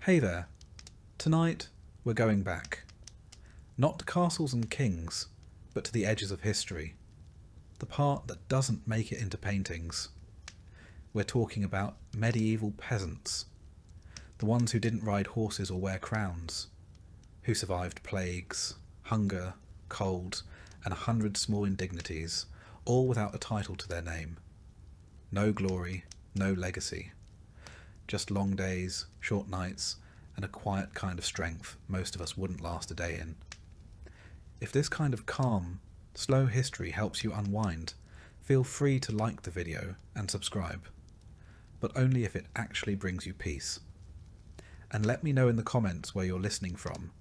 Hey there. Tonight we're going back. Not to castles and kings, but to the edges of history. The part that doesn't make it into paintings. We're talking about medieval peasants. The ones who didn't ride horses or wear crowns. Who survived plagues, hunger, cold, and 100 small indignities, all without a title to their name. No glory, no legacy. Just long days, short nights, and a quiet kind of strength most of us wouldn't last a day in. If this kind of calm, slow history helps you unwind, feel free to like the video and subscribe, but only if it actually brings you peace. And let me know in the comments where you're listening from,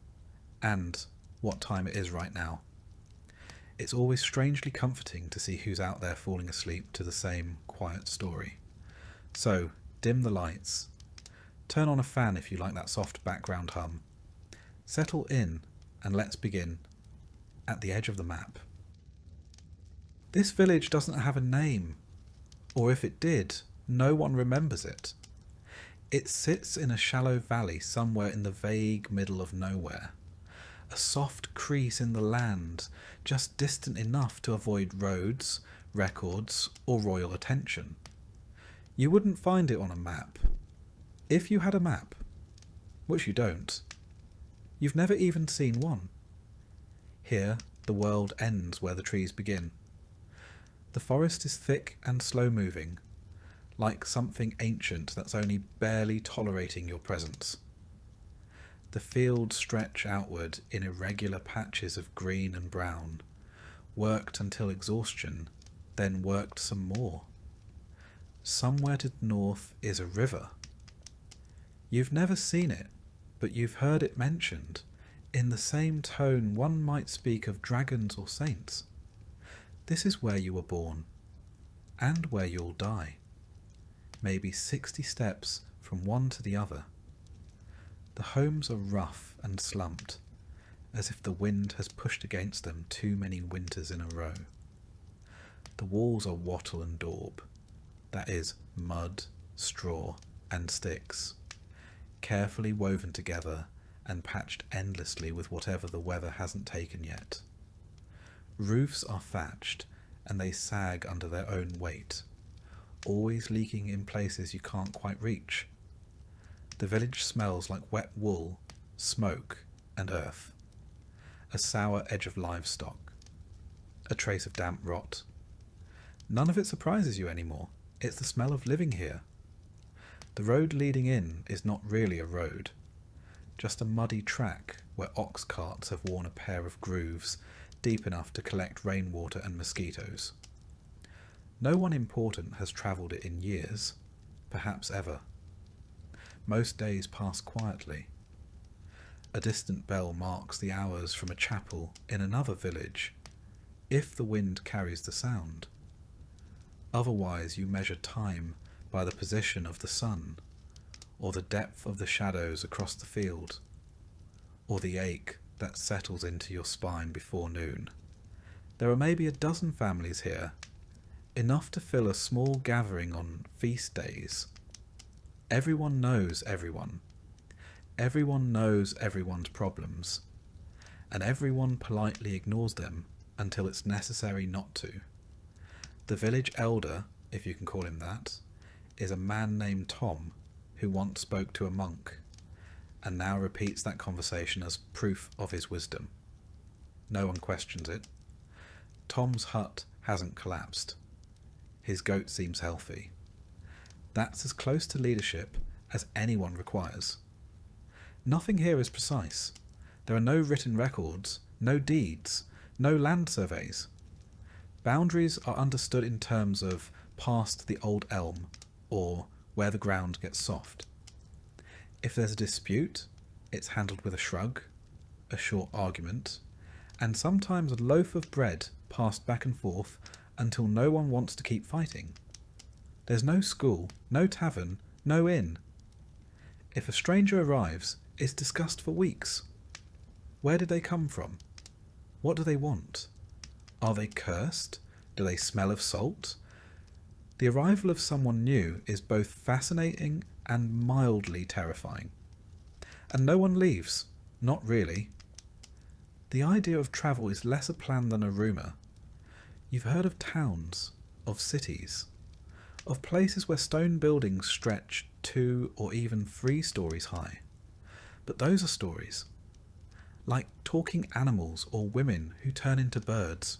and what time it is right now. It's always strangely comforting to see who's out there falling asleep to the same quiet story. So, dim the lights. Turn on a fan if you like that soft background hum. Settle in and let's begin. At the edge of the map. This village doesn't have a name, or if it did, no one remembers it. It sits in a shallow valley somewhere in the vague middle of nowhere. A soft crease in the land, just distant enough to avoid roads, records, or royal attention. You wouldn't find it on a map. If you had a map, which you don't, you've never even seen one. Here, the world ends where the trees begin. The forest is thick and slow-moving, like something ancient that's only barely tolerating your presence. The fields stretch outward in irregular patches of green and brown, worked until exhaustion, then worked some more. Somewhere to the north is a river. You've never seen it, but you've heard it mentioned, in the same tone one might speak of dragons or saints. This is where you were born, and where you'll die. Maybe 60 steps from one to the other. The homes are rough and slumped, as if the wind has pushed against them too many winters in a row. The walls are wattle and daub, that is, mud, straw, and sticks, carefully woven together and patched endlessly with whatever the weather hasn't taken yet. Roofs are thatched, and they sag under their own weight, always leaking in places you can't quite reach. The village smells like wet wool, smoke, and earth. A sour edge of livestock. A trace of damp rot. None of it surprises you anymore. It's the smell of living here. The road leading in is not really a road, just a muddy track where ox carts have worn a pair of grooves deep enough to collect rainwater and mosquitoes. No one important has travelled it in years, perhaps ever. Most days pass quietly. A distant bell marks the hours from a chapel in another village, if the wind carries the sound. Otherwise you measure time by the position of the sun, or the depth of the shadows across the field, or the ache that settles into your spine before noon. There are maybe a dozen families here, enough to fill a small gathering on feast days. Everyone knows everyone. Everyone knows everyone's problems, and everyone politely ignores them until it's necessary not to. The village elder, if you can call him that, is a man named Tom, who once spoke to a monk, and now repeats that conversation as proof of his wisdom. No one questions it. Tom's hut hasn't collapsed. His goat seems healthy. That's as close to leadership as anyone requires. Nothing here is precise. There are no written records, no deeds, no land surveys. Boundaries are understood in terms of past the old elm, or where the ground gets soft. If there's a dispute, it's handled with a shrug, a short argument, and sometimes a loaf of bread passed back and forth until no one wants to keep fighting. There's no school, no tavern, no inn. If a stranger arrives, it's discussed for weeks. Where did they come from? What do they want? Are they cursed? Do they smell of salt? The arrival of someone new is both fascinating and mildly terrifying. And no one leaves. Not really. The idea of travel is less a plan than a rumour. You've heard of towns, of cities, of places where stone buildings stretch 2 or even 3 stories high. But those are stories. Like talking animals or women who turn into birds.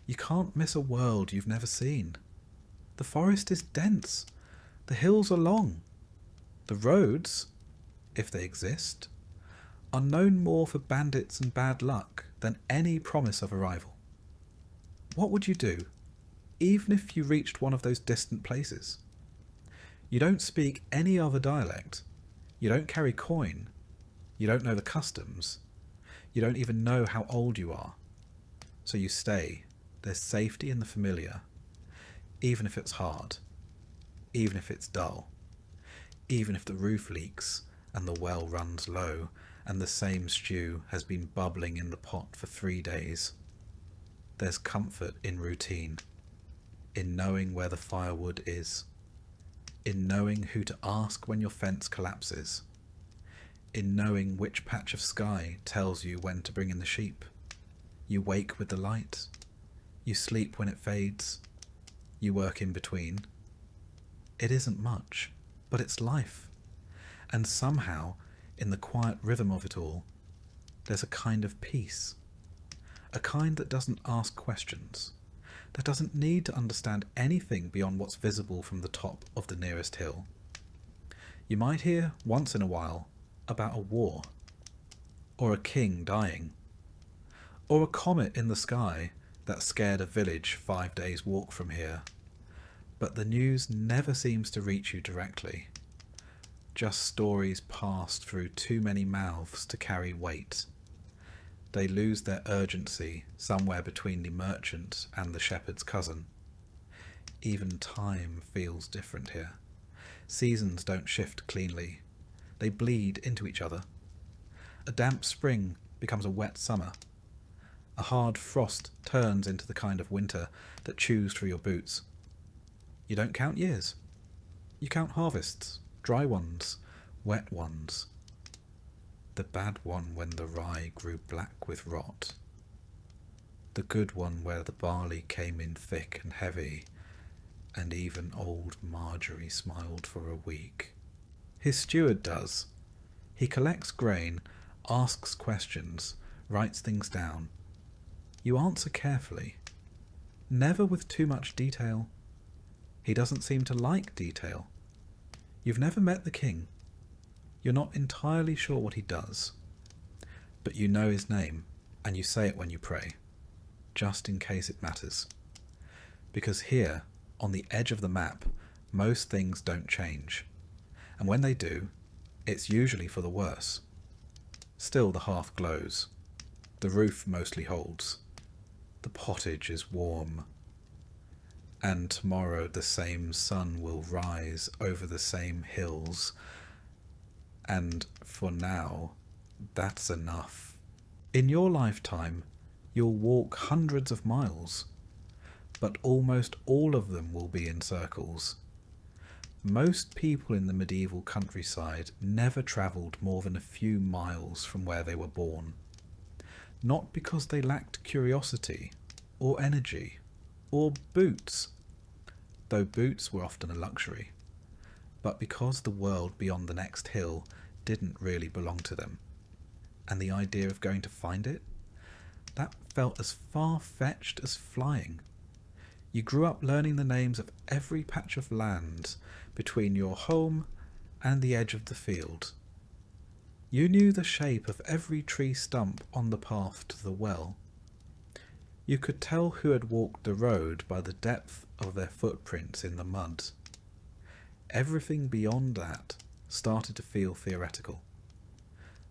You can't miss a world you've never seen. The forest is dense. The hills are long. The roads, if they exist, are known more for bandits and bad luck than any promise of arrival. What would you do, even if you reached one of those distant places? You don't speak any other dialect. You don't carry coin. You don't know the customs. You don't even know how old you are. So you stay. There's safety in the familiar, even if it's hard, even if it's dull, even if the roof leaks and the well runs low and the same stew has been bubbling in the pot for 3 days. There's comfort in routine, in knowing where the firewood is, in knowing who to ask when your fence collapses, in knowing which patch of sky tells you when to bring in the sheep. You wake with the light. You sleep when it fades. You work in between. It isn't much, but it's life. And somehow, in the quiet rhythm of it all, there's a kind of peace. A kind that doesn't ask questions, that doesn't need to understand anything beyond what's visible from the top of the nearest hill. You might hear, once in a while, about a war, or a king dying, or a comet in the sky that scared a village 5 days' walk from here. But the news never seems to reach you directly. Just stories passed through too many mouths to carry weight. They lose their urgency somewhere between the merchant and the shepherd's cousin. Even time feels different here. Seasons don't shift cleanly. They bleed into each other. A damp spring becomes a wet summer. A hard frost turns into the kind of winter that chews through your boots. You don't count years. You count harvests, dry ones, wet ones. The bad one when the rye grew black with rot. The good one where the barley came in thick and heavy, and even old Marjorie smiled for a week. His steward does. He collects grain, asks questions, writes things down. You answer carefully, never with too much detail. He doesn't seem to like detail. You've never met the king. You're not entirely sure what he does, but you know his name, and you say it when you pray, just in case it matters. Because here, on the edge of the map, most things don't change, and when they do, it's usually for the worse. Still the hearth glows. The roof mostly holds. The pottage is warm. And tomorrow the same sun will rise over the same hills. And for now, that's enough. In your lifetime, you'll walk hundreds of miles, but almost all of them will be in circles. Most people in the medieval countryside never travelled more than a few miles from where they were born. Not because they lacked curiosity, or energy, or boots, though boots were often a luxury, but because the world beyond the next hill didn't really belong to them, and the idea of going to find it, that felt as far-fetched as flying. You grew up learning the names of every patch of land between your home and the edge of the field. You knew the shape of every tree stump on the path to the well. You could tell who had walked the road by the depth of their footprints in the mud. Everything beyond that started to feel theoretical.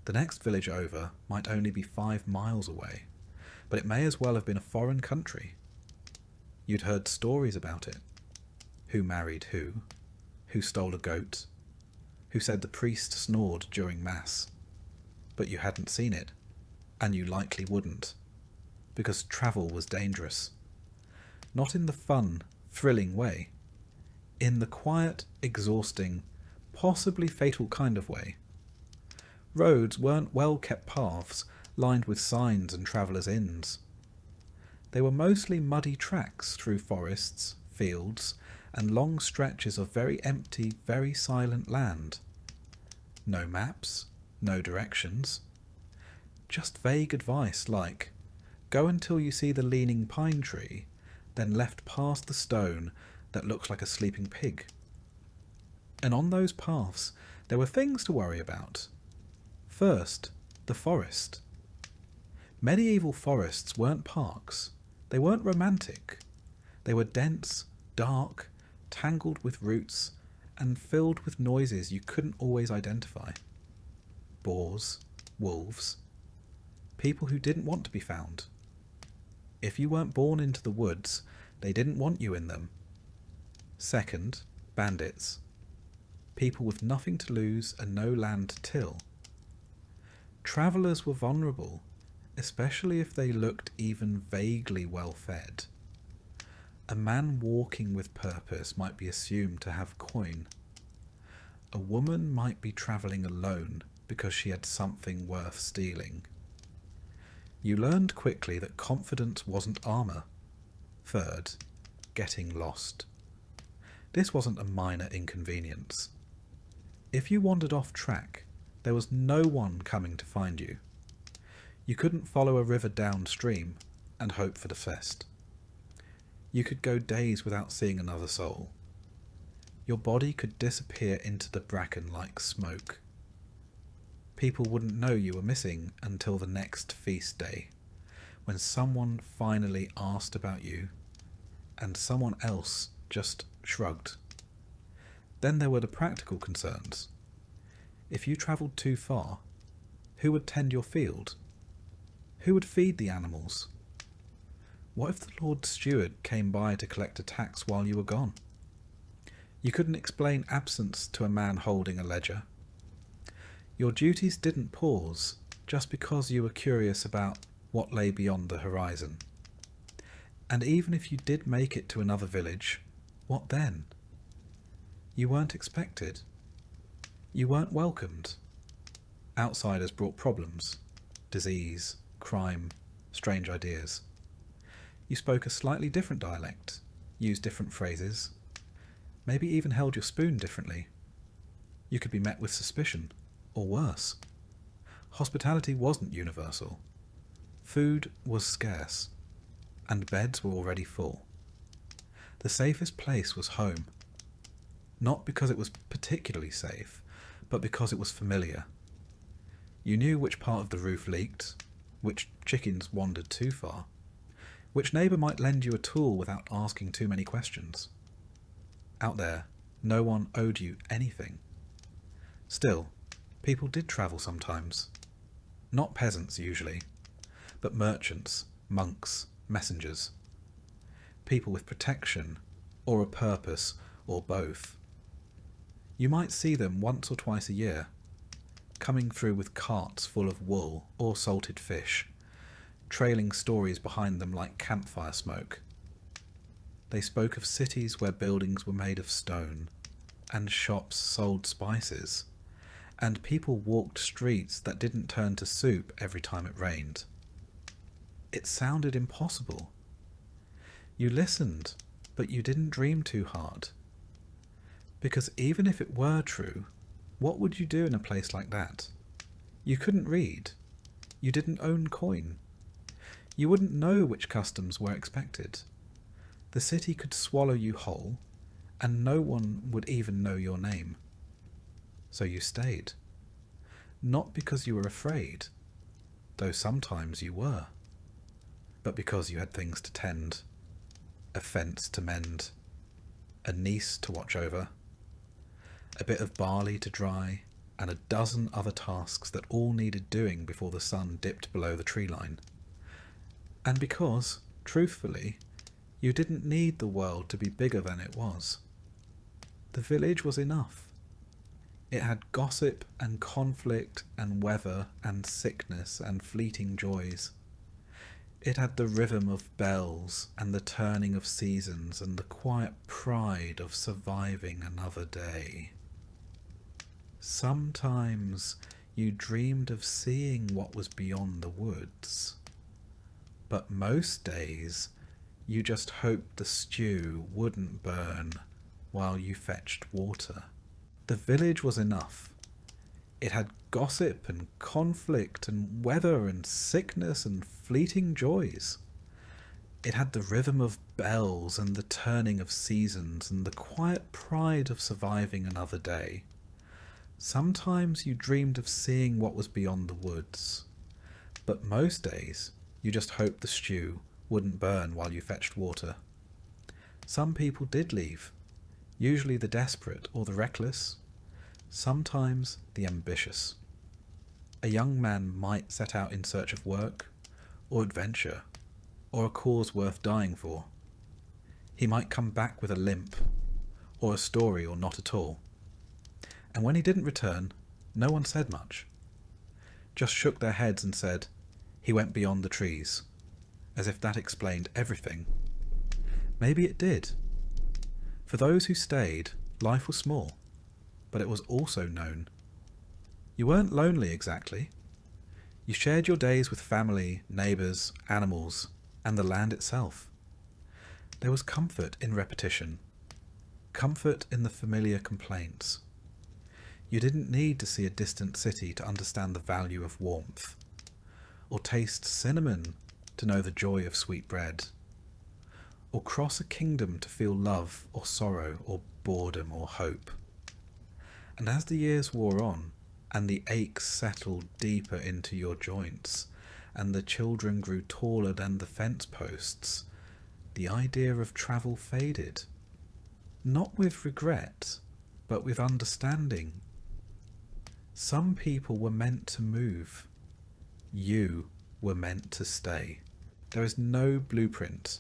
The next village over might only be 5 miles away, but it may as well have been a foreign country. You'd heard stories about it. Who married who stole a goat, who said the priest snored during Mass. But you hadn't seen it, and you likely wouldn't, because travel was dangerous. Not in the fun, thrilling way. In the quiet, exhausting, possibly fatal kind of way. Roads weren't well-kept paths lined with signs and travellers' inns. They were mostly muddy tracks through forests, fields, and long stretches of very empty, very silent land. No maps, no directions. Just vague advice like, go until you see the leaning pine tree, then left past the stone that looks like a sleeping pig. And on those paths there were things to worry about. First, the forest. Medieval forests weren't parks. They weren't romantic. They were dense, dark, tangled with roots, and filled with noises you couldn't always identify. Boars, wolves, people who didn't want to be found. If you weren't born into the woods, they didn't want you in them. Second, bandits. People with nothing to lose and no land to till. Travellers were vulnerable, especially if they looked even vaguely well fed. A man walking with purpose might be assumed to have coin. A woman might be travelling alone because she had something worth stealing. You learned quickly that confidence wasn't armour. Third, getting lost. This wasn't a minor inconvenience. If you wandered off track, there was no one coming to find you. You couldn't follow a river downstream and hope for the fest. You could go days without seeing another soul. Your body could disappear into the bracken like smoke. People wouldn't know you were missing until the next feast day, when someone finally asked about you, and someone else just shrugged. Then there were the practical concerns. If you travelled too far, who would tend your field? Who would feed the animals? What if the Lord Steward came by to collect a tax while you were gone? You couldn't explain absence to a man holding a ledger. Your duties didn't pause just because you were curious about what lay beyond the horizon. And even if you did make it to another village, what then? You weren't expected. You weren't welcomed. Outsiders brought problems, disease, crime, strange ideas. You spoke a slightly different dialect, used different phrases, maybe even held your spoon differently. You could be met with suspicion, or worse. Hospitality wasn't universal. Food was scarce, and beds were already full. The safest place was home. Not because it was particularly safe, but because it was familiar. You knew which part of the roof leaked, which chickens wandered too far, which neighbour might lend you a tool without asking too many questions. Out there, no one owed you anything. Still, people did travel sometimes. Not peasants usually, but merchants, monks, messengers. People with protection, or a purpose, or both. You might see them once or twice a year, coming through with carts full of wool or salted fish, trailing stories behind them like campfire smoke. They spoke of cities where buildings were made of stone, and shops sold spices, and people walked streets that didn't turn to soup every time it rained. It sounded impossible. You listened, but you didn't dream too hard. Because even if it were true, what would you do in a place like that? You couldn't read. You didn't own coin. You wouldn't know which customs were expected. The city could swallow you whole, and no one would even know your name. So you stayed. Not because you were afraid, though sometimes you were, but because you had things to tend, a fence to mend, a niece to watch over, a bit of barley to dry, and a dozen other tasks that all needed doing before the sun dipped below the tree line. And because, truthfully, you didn't need the world to be bigger than it was. The village was enough. It had gossip and conflict and weather and sickness and fleeting joys. It had the rhythm of bells and the turning of seasons and the quiet pride of surviving another day. Sometimes you dreamed of seeing what was beyond the woods. But most days you just hoped the stew wouldn't burn while you fetched water. The village was enough. It had gossip and conflict and weather and sickness and fleeting joys. It had the rhythm of bells and the turning of seasons and the quiet pride of surviving another day. Sometimes you dreamed of seeing what was beyond the woods, but most days you just hoped the stew wouldn't burn while you fetched water. Some people did leave, usually the desperate or the reckless, sometimes the ambitious. A young man might set out in search of work, or adventure, or a cause worth dying for. He might come back with a limp, or a story, or not at all. And when he didn't return, no one said much. Just shook their heads and said, "He went beyond the trees," as if that explained everything. Maybe it did. For those who stayed, life was small, but it was also known. You weren't lonely exactly. You shared your days with family, neighbours, animals, and the land itself. There was comfort in repetition, comfort in the familiar complaints. You didn't need to see a distant city to understand the value of warmth, or taste cinnamon to know the joy of sweet bread, or cross a kingdom to feel love or sorrow or boredom or hope. And as the years wore on, and the aches settled deeper into your joints, and the children grew taller than the fence posts, the idea of travel faded. Not with regret, but with understanding. Some people were meant to move. You were meant to stay. There is no blueprint,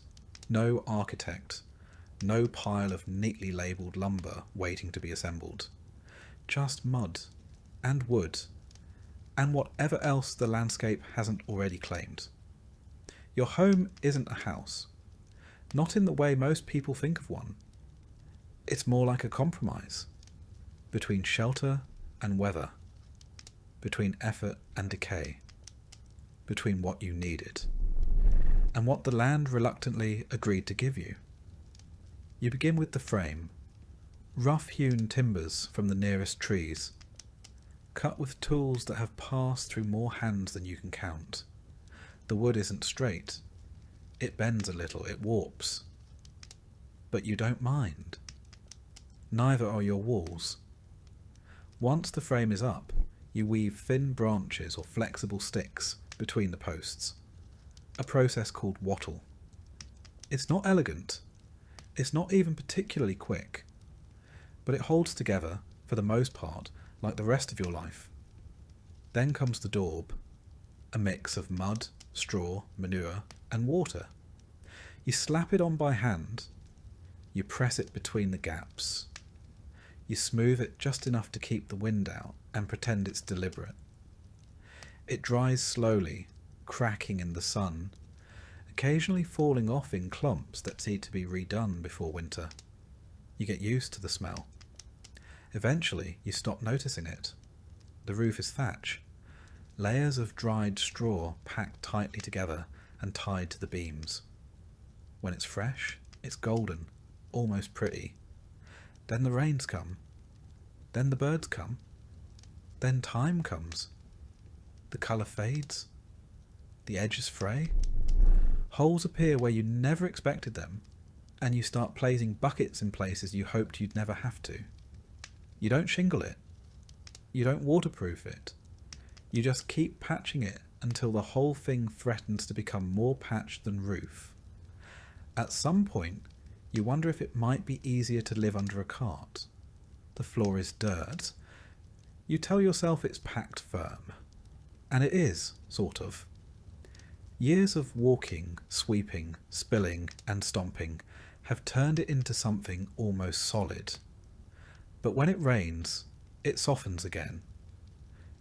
no architect, no pile of neatly labelled lumber waiting to be assembled. Just mud and wood and whatever else the landscape hasn't already claimed. Your home isn't a house, not in the way most people think of one. It's more like a compromise between shelter and weather, between effort and decay, between what you needed and what the land reluctantly agreed to give you. You begin with the frame, rough-hewn timbers from the nearest trees, cut with tools that have passed through more hands than you can count. The wood isn't straight. It bends a little, it warps. But you don't mind. Neither are your walls. Once the frame is up, you weave thin branches or flexible sticks between the posts, a process called wattle. It's not elegant. It's not even particularly quick, but it holds together, for the most part, like the rest of your life. Then comes the daub, a mix of mud, straw, manure, and water. You slap it on by hand, you press it between the gaps. You smooth it just enough to keep the wind out and pretend it's deliberate. It dries slowly, cracking in the sun, occasionally falling off in clumps that need to be redone before winter. You get used to the smell. Eventually, you stop noticing it. The roof is thatch, layers of dried straw packed tightly together and tied to the beams. When it's fresh, it's golden, almost pretty. Then the rains come. Then the birds come. Then time comes. The colour fades. The edges fray. Holes appear where you never expected them, and you start placing buckets in places you hoped you'd never have to. You don't shingle it. You don't waterproof it. You just keep patching it until the whole thing threatens to become more patched than roof. At some point, you wonder if it might be easier to live under a cart. The floor is dirt. You tell yourself it's packed firm. And it is, sort of. Years of walking, sweeping, spilling, and stomping have turned it into something almost solid. But when it rains, it softens again.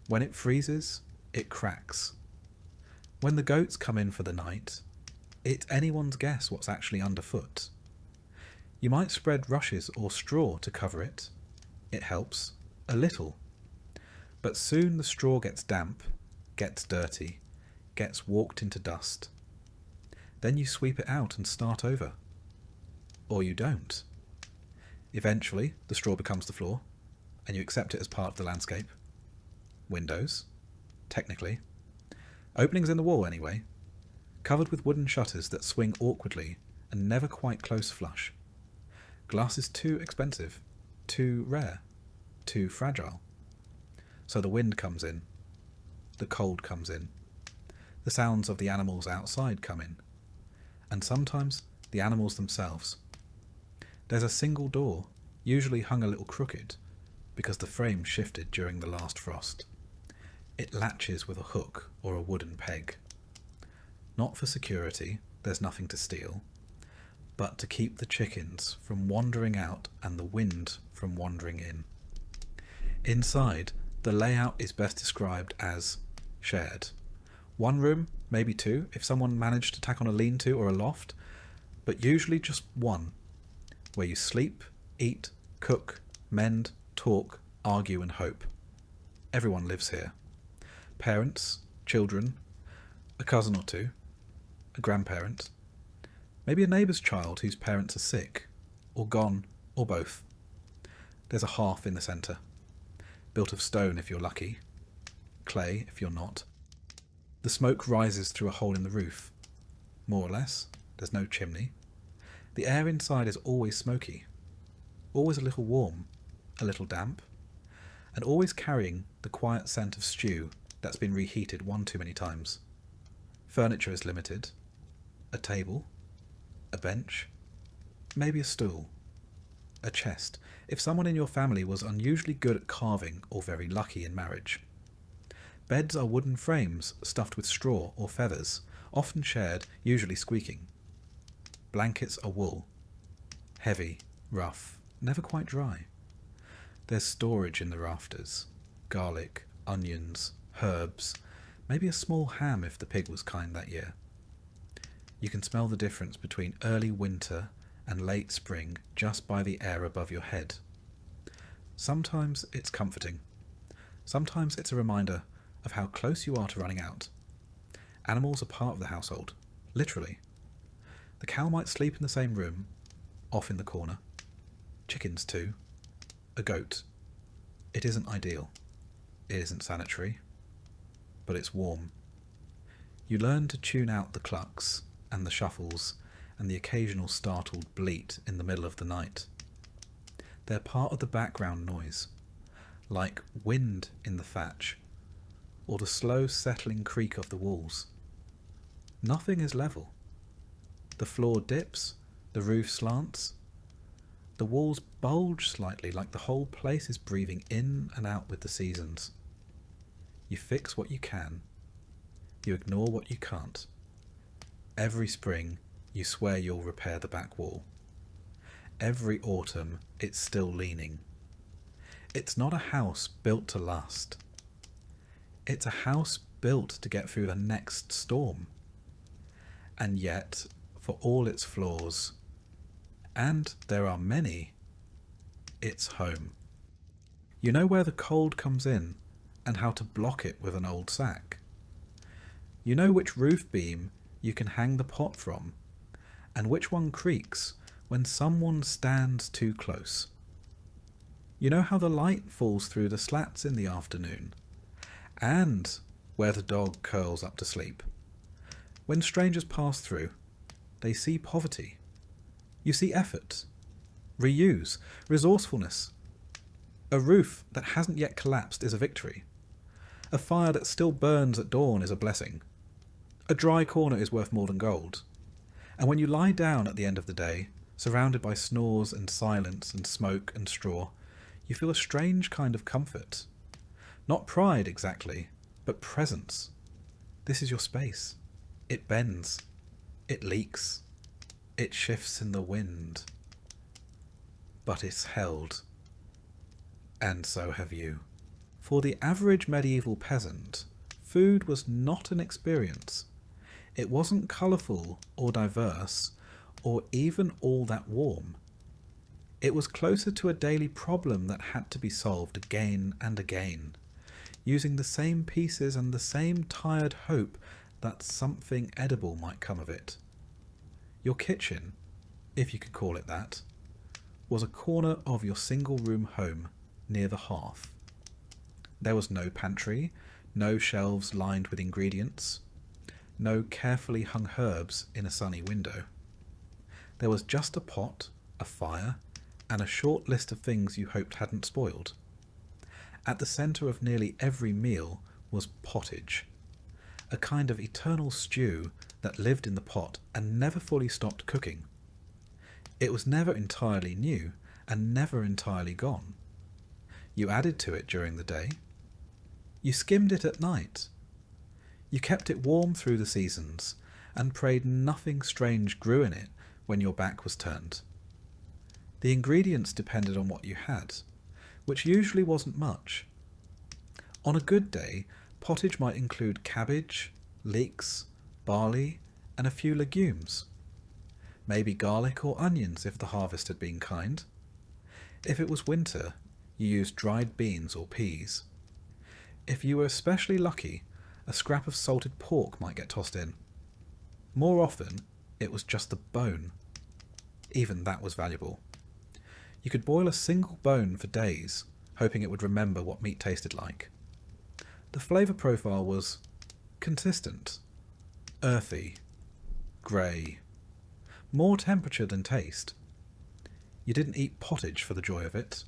When it freezes, it cracks. When the goats come in for the night, it's anyone's guess what's actually underfoot. You might spread rushes or straw to cover it. It helps, a little. But soon the straw gets damp, gets dirty, gets walked into dust. Then you sweep it out and start over. Or you don't. Eventually, the straw becomes the floor, and you accept it as part of the landscape. Windows, technically. Openings in the wall, anyway. Covered with wooden shutters that swing awkwardly and never quite close flush. Glass is too expensive, too rare, too fragile. So the wind comes in. The cold comes in. The sounds of the animals outside come in. And sometimes the animals themselves. There's a single door, usually hung a little crooked, because the frame shifted during the last frost. It latches with a hook or a wooden peg. Not for security, there's nothing to steal, but to keep the chickens from wandering out and the wind from wandering in. Inside, the layout is best described as shared. One room, maybe two, if someone managed to tack on a lean-to or a loft, but usually just one, where you sleep, eat, cook, mend, talk, argue and hope. Everyone lives here. Parents, children, a cousin or two, a grandparent, maybe a neighbour's child whose parents are sick, or gone, or both. There's a hearth in the centre, built of stone if you're lucky, clay if you're not. The smoke rises through a hole in the roof. More or less, there's no chimney. The air inside is always smoky, always a little warm, a little damp, and always carrying the quiet scent of stew that's been reheated one too many times. Furniture is limited. A table, a bench, maybe a stool, a chest, if someone in your family was unusually good at carving or very lucky in marriage. Beds are wooden frames stuffed with straw or feathers, often shared, usually squeaking. Blankets are wool, heavy, rough, never quite dry. There's storage in the rafters, garlic, onions, herbs, maybe a small ham if the pig was kind that year. You can smell the difference between early winter and late spring just by the air above your head. Sometimes it's comforting. Sometimes it's a reminder of how close you are to running out. Animals are part of the household, literally. The cow might sleep in the same room, off in the corner. Chickens too. A goat. It isn't ideal. It isn't sanitary. But it's warm. You learn to tune out the clucks and the shuffles and the occasional startled bleat in the middle of the night. They're part of the background noise, like wind in the thatch or the slow settling creak of the walls. Nothing is level. The floor dips, the roof slants, the walls bulge slightly like the whole place is breathing in and out with the seasons. You fix what you can. You ignore what you can't. Every spring, you swear you'll repair the back wall. Every autumn, it's still leaning. It's not a house built to last. It's a house built to get through the next storm. And yet, for all its flaws, and there are many, it's home. You know where the cold comes in and how to block it with an old sack. You know which roof beam you can hang the pot from, and which one creaks when someone stands too close. You know how the light falls through the slats in the afternoon, and where the dog curls up to sleep. When strangers pass through, they see poverty. You see effort, reuse, resourcefulness. A roof that hasn't yet collapsed is a victory. A fire that still burns at dawn is a blessing. A dry corner is worth more than gold. And when you lie down at the end of the day, surrounded by snores and silence and smoke and straw, you feel a strange kind of comfort. Not pride exactly, but presence. This is your space. It bends. It leaks. It shifts in the wind. But it's held. And so have you. For the average medieval peasant, food was not an experience. It wasn't colourful or diverse, or even all that warm. It was closer to a daily problem that had to be solved again and again. using the same pieces and the same tired hope that something edible might come of it. Your kitchen, if you could call it that, was a corner of your single-room home near the hearth. There was no pantry, no shelves lined with ingredients, no carefully hung herbs in a sunny window. There was just a pot, a fire, and a short list of things you hoped hadn't spoiled. At the centre of nearly every meal was pottage, a kind of eternal stew that lived in the pot and never fully stopped cooking. It was never entirely new and never entirely gone. You added to it during the day. You skimmed it at night. You kept it warm through the seasons and prayed nothing strange grew in it when your back was turned. The ingredients depended on what you had, which usually wasn't much. On a good day, pottage might include cabbage, leeks, barley, and a few legumes. Maybe garlic or onions if the harvest had been kind. If it was winter, you used dried beans or peas. If you were especially lucky, a scrap of salted pork might get tossed in. More often, it was just the bone. Even that was valuable. You could boil a single bone for days, hoping it would remember what meat tasted like. The flavour profile was consistent, earthy, grey, more temperature than taste. You didn't eat pottage for the joy of it.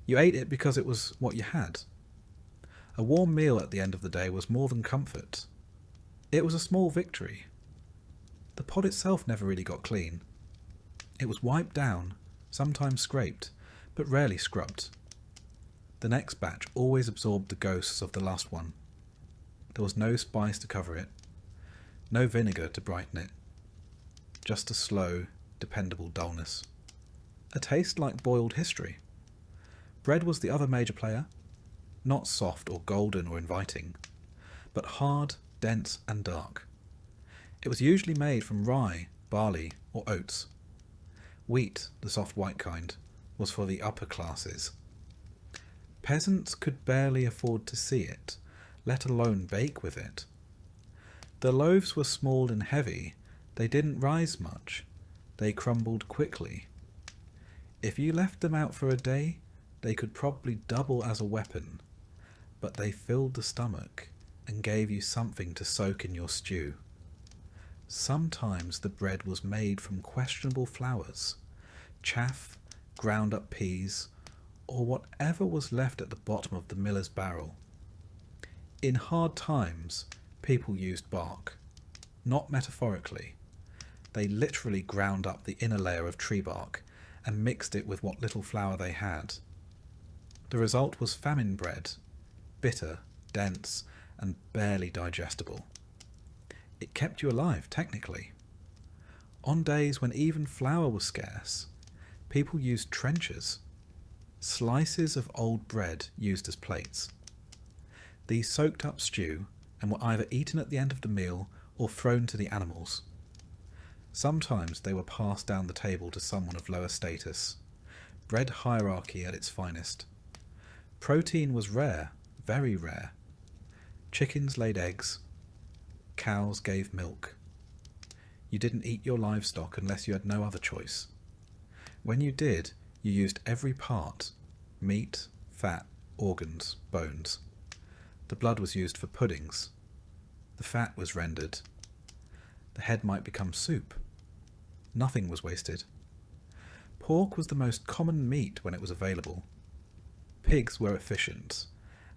You ate it because it was what you had. A warm meal at the end of the day was more than comfort. It was a small victory. The pot itself never really got clean. It was wiped down, sometimes scraped, but rarely scrubbed. The next batch always absorbed the ghosts of the last one. There was no spice to cover it, no vinegar to brighten it. Just a slow, dependable dullness. A taste like boiled history. Bread was the other major player, not soft or golden or inviting, but hard, dense and dark. It was usually made from rye, barley or oats. Wheat, the soft white kind, was for the upper classes. Peasants could barely afford to see it, let alone bake with it. The loaves were small and heavy. They didn't rise much. They crumbled quickly. If you left them out for a day, they could probably double as a weapon, but they filled the stomach and gave you something to soak in your stew. Sometimes the bread was made from questionable flours, chaff, ground up peas, or whatever was left at the bottom of the miller's barrel. In hard times, people used bark, not metaphorically. They literally ground up the inner layer of tree bark and mixed it with what little flour they had. The result was famine bread, bitter, dense, and barely digestible. It kept you alive, technically. On days when even flour was scarce, people used trenchers, slices of old bread used as plates. These soaked up stew and were either eaten at the end of the meal or thrown to the animals. Sometimes they were passed down the table to someone of lower status. Bread hierarchy at its finest. Protein was rare, very rare. Chickens laid eggs. Cows gave milk. You didn't eat your livestock unless you had no other choice. When you did, you used every part: meat, fat, organs, bones. The blood was used for puddings. The fat was rendered. The head might become soup. Nothing was wasted. Pork was the most common meat when it was available. Pigs were efficient,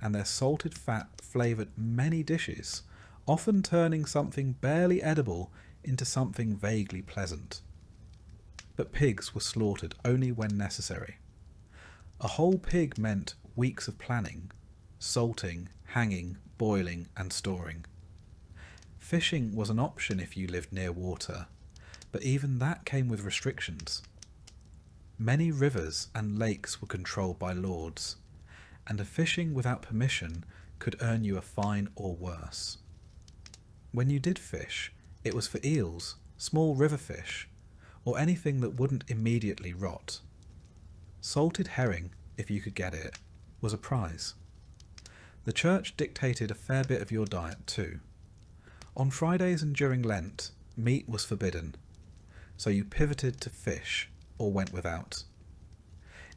and their salted fat flavoured many dishes, often turning something barely edible into something vaguely pleasant. But pigs were slaughtered only when necessary. A whole pig meant weeks of planning, salting, hanging, boiling, and storing. Fishing was an option if you lived near water, but even that came with restrictions. Many rivers and lakes were controlled by lords, and a fishing without permission could earn you a fine or worse. When you did fish, it was for eels, small river fish, or anything that wouldn't immediately rot. Salted herring, if you could get it, was a prize. The church dictated a fair bit of your diet too. On Fridays and during Lent, meat was forbidden, so you pivoted to fish or went without.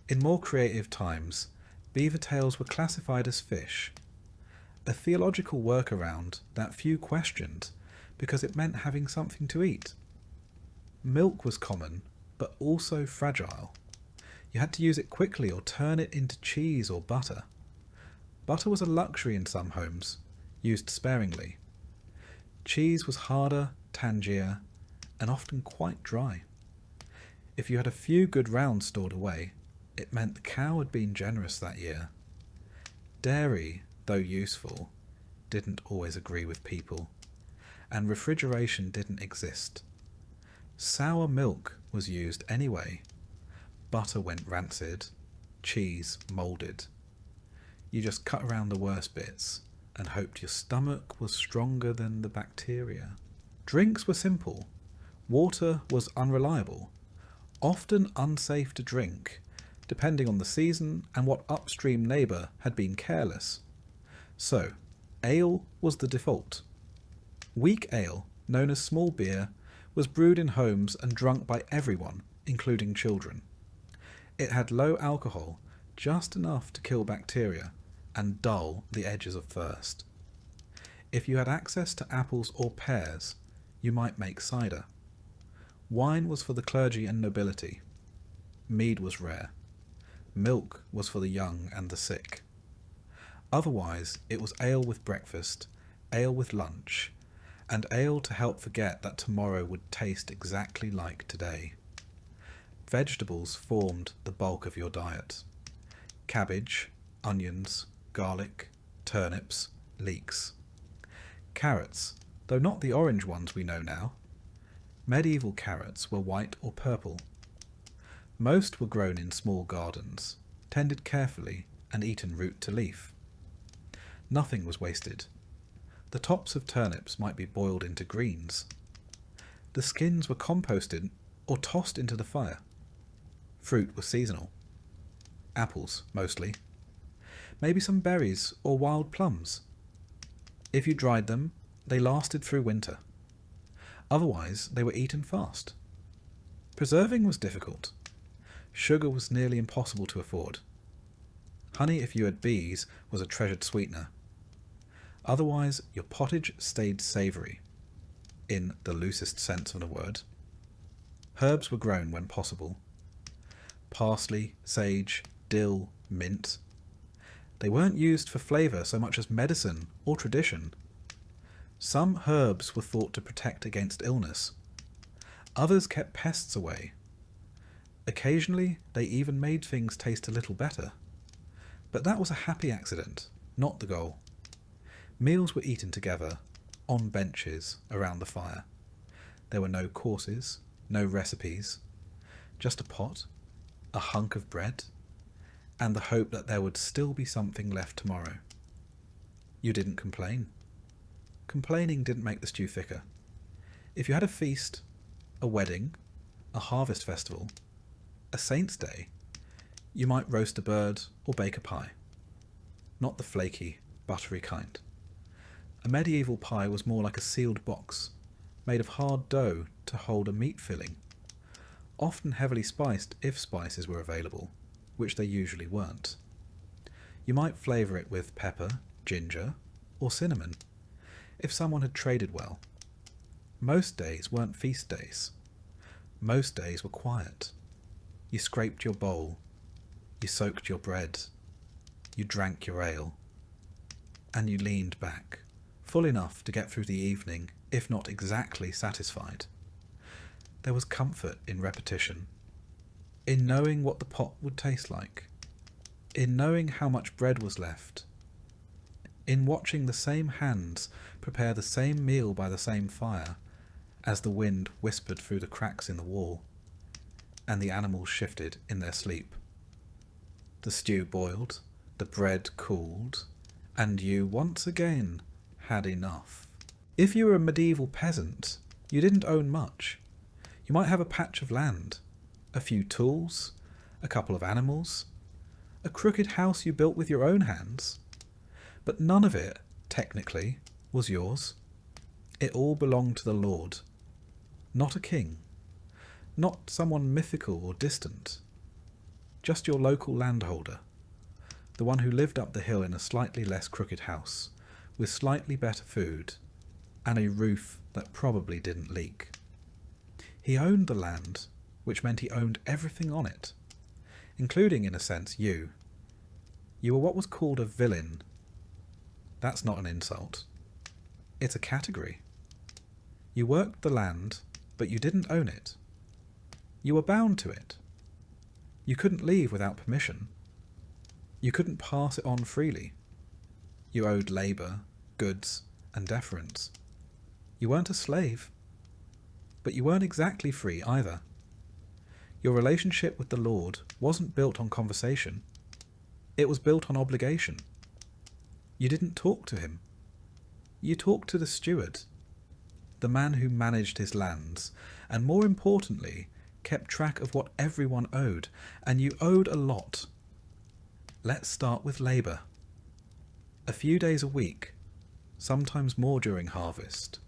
In more creative times, beaver tails were classified as fish, a theological workaround that few questioned because it meant having something to eat. Milk was common, but also fragile. You had to use it quickly or turn it into cheese or butter. Butter was a luxury in some homes, used sparingly. Cheese was harder, tangier, and often quite dry. If you had a few good rounds stored away, it meant the cow had been generous that year. Dairy, though useful, didn't always agree with people, and refrigeration didn't exist. Sour milk was used anyway. Butter went rancid, cheese moulded. You just cut around the worst bits and hoped your stomach was stronger than the bacteria. Drinks were simple. Water was unreliable, often unsafe to drink, depending on the season and what upstream neighbour had been careless. So, ale was the default. Weak ale, known as small beer, was brewed in homes and drunk by everyone, including children. It had low alcohol, just enough to kill bacteria and dull the edges of thirst. If you had access to apples or pears, you might make cider. Wine was for the clergy and nobility. Mead was rare. Milk was for the young and the sick. Otherwise, it was ale with breakfast, ale with lunch, and ale to help forget that tomorrow would taste exactly like today. Vegetables formed the bulk of your diet. Cabbage, onions, garlic, turnips, leeks. Carrots, though not the orange ones we know now. Medieval carrots were white or purple. Most were grown in small gardens, tended carefully and eaten root to leaf. Nothing was wasted. The tops of turnips might be boiled into greens. The skins were composted or tossed into the fire. Fruit was seasonal. Apples, mostly. Maybe some berries or wild plums. If you dried them, they lasted through winter. Otherwise, they were eaten fast. Preserving was difficult. Sugar was nearly impossible to afford. Honey, if you had bees, was a treasured sweetener. Otherwise, your pottage stayed savoury, in the loosest sense of the word. Herbs were grown when possible. Parsley, sage, dill, mint. They weren't used for flavour so much as medicine or tradition. Some herbs were thought to protect against illness. Others kept pests away. Occasionally, they even made things taste a little better. But that was a happy accident, not the goal. Meals were eaten together, on benches, around the fire. There were no courses, no recipes, just a pot, a hunk of bread, and the hope that there would still be something left tomorrow. You didn't complain. Complaining didn't make the stew thicker. If you had a feast, a wedding, a harvest festival, a saint's day, you might roast a bird or bake a pie. Not the flaky, buttery kind. A medieval pie was more like a sealed box, made of hard dough to hold a meat filling, often heavily spiced if spices were available, which they usually weren't. You might flavour it with pepper, ginger, or cinnamon, if someone had traded well. Most days weren't feast days. Most days were quiet. You scraped your bowl, you soaked your bread, you drank your ale, and you leaned back, full enough to get through the evening, if not exactly satisfied. There was comfort in repetition, in knowing what the pot would taste like, in knowing how much bread was left, in watching the same hands prepare the same meal by the same fire as the wind whispered through the cracks in the wall, and the animals shifted in their sleep. The stew boiled, the bread cooled, and you once again had enough. If you were a medieval peasant, you didn't own much. You might have a patch of land, a few tools, a couple of animals, a crooked house you built with your own hands. But none of it, technically, was yours. It all belonged to the Lord, not a king, not someone mythical or distant, just your local landholder, the one who lived up the hill in a slightly less crooked house, with slightly better food, and a roof that probably didn't leak. He owned the land, which meant he owned everything on it, including, in a sense, you. You were what was called a villain. That's not an insult. It's a category. You worked the land, but you didn't own it. You were bound to it. You couldn't leave without permission. You couldn't pass it on freely. You owed labour, goods, and deference. You weren't a slave, but you weren't exactly free either. Your relationship with the Lord wasn't built on conversation. It was built on obligation. You didn't talk to him. You talked to the steward, the man who managed his lands, and more importantly, kept track of what everyone owed, and you owed a lot. Let's start with labour. A few days a week, sometimes more during harvest.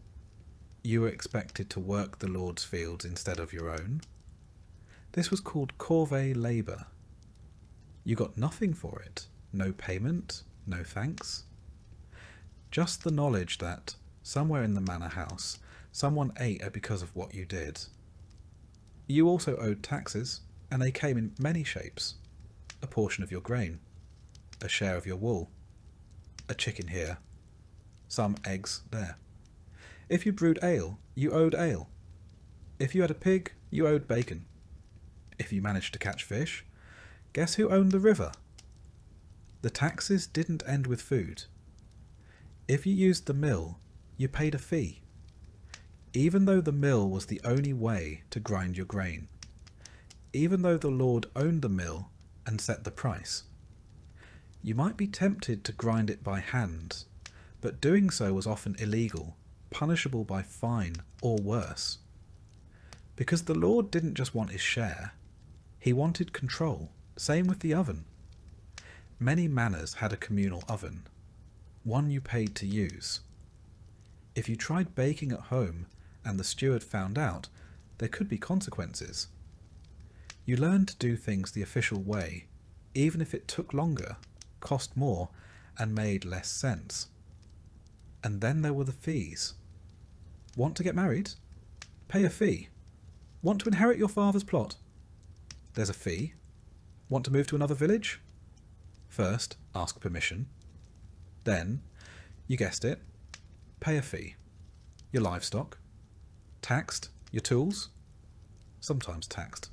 You were expected to work the Lord's fields instead of your own. This was called corvée labour. You got nothing for it, no payment, no thanks. Just the knowledge that, somewhere in the manor house, someone ate because of what you did. You also owed taxes, and they came in many shapes. A portion of your grain, a share of your wool, a chicken here, some eggs there. If you brewed ale, you owed ale. If you had a pig, you owed bacon. If you managed to catch fish, guess who owned the river? The taxes didn't end with food. If you used the mill, you paid a fee, even though the mill was the only way to grind your grain, even though the Lord owned the mill and set the price. You might be tempted to grind it by hand, but doing so was often illegal, punishable by fine or worse. Because the Lord didn't just want his share, he wanted control. Same with the oven. Many manors had a communal oven, one you paid to use. If you tried baking at home and the steward found out, there could be consequences. You learned to do things the official way, even if it took longer, cost more, and made less sense. And then there were the fees. Want to get married? Pay a fee. Want to inherit your father's plot? There's a fee. Want to move to another village? First, ask permission. Then, you guessed it, pay a fee. Your livestock. Taxed. Your tools. Sometimes taxed.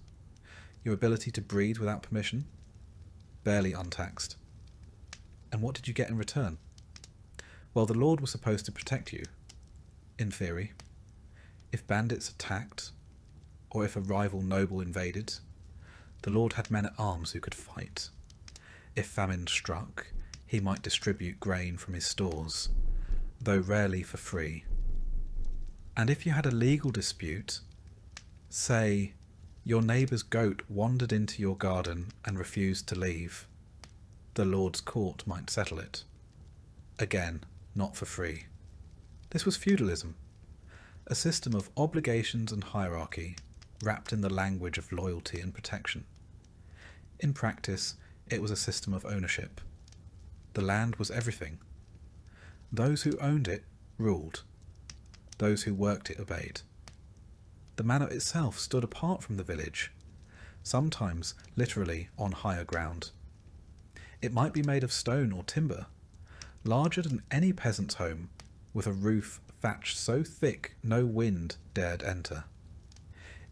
Your ability to breed without permission. Barely untaxed. And what did you get in return? Well, the Lord was supposed to protect you, in theory. If bandits attacked, or if a rival noble invaded, the Lord had men at arms who could fight. If famine struck, he might distribute grain from his stores, though rarely for free. And if you had a legal dispute, say, your neighbour's goat wandered into your garden and refused to leave, the Lord's court might settle it. Again, not for free. This was feudalism, a system of obligations and hierarchy wrapped in the language of loyalty and protection. In practice, it was a system of ownership. The land was everything. Those who owned it ruled. Those who worked it obeyed. The manor itself stood apart from the village, sometimes literally on higher ground. It might be made of stone or timber, larger than any peasant's home, with a roof thatched so thick no wind dared enter.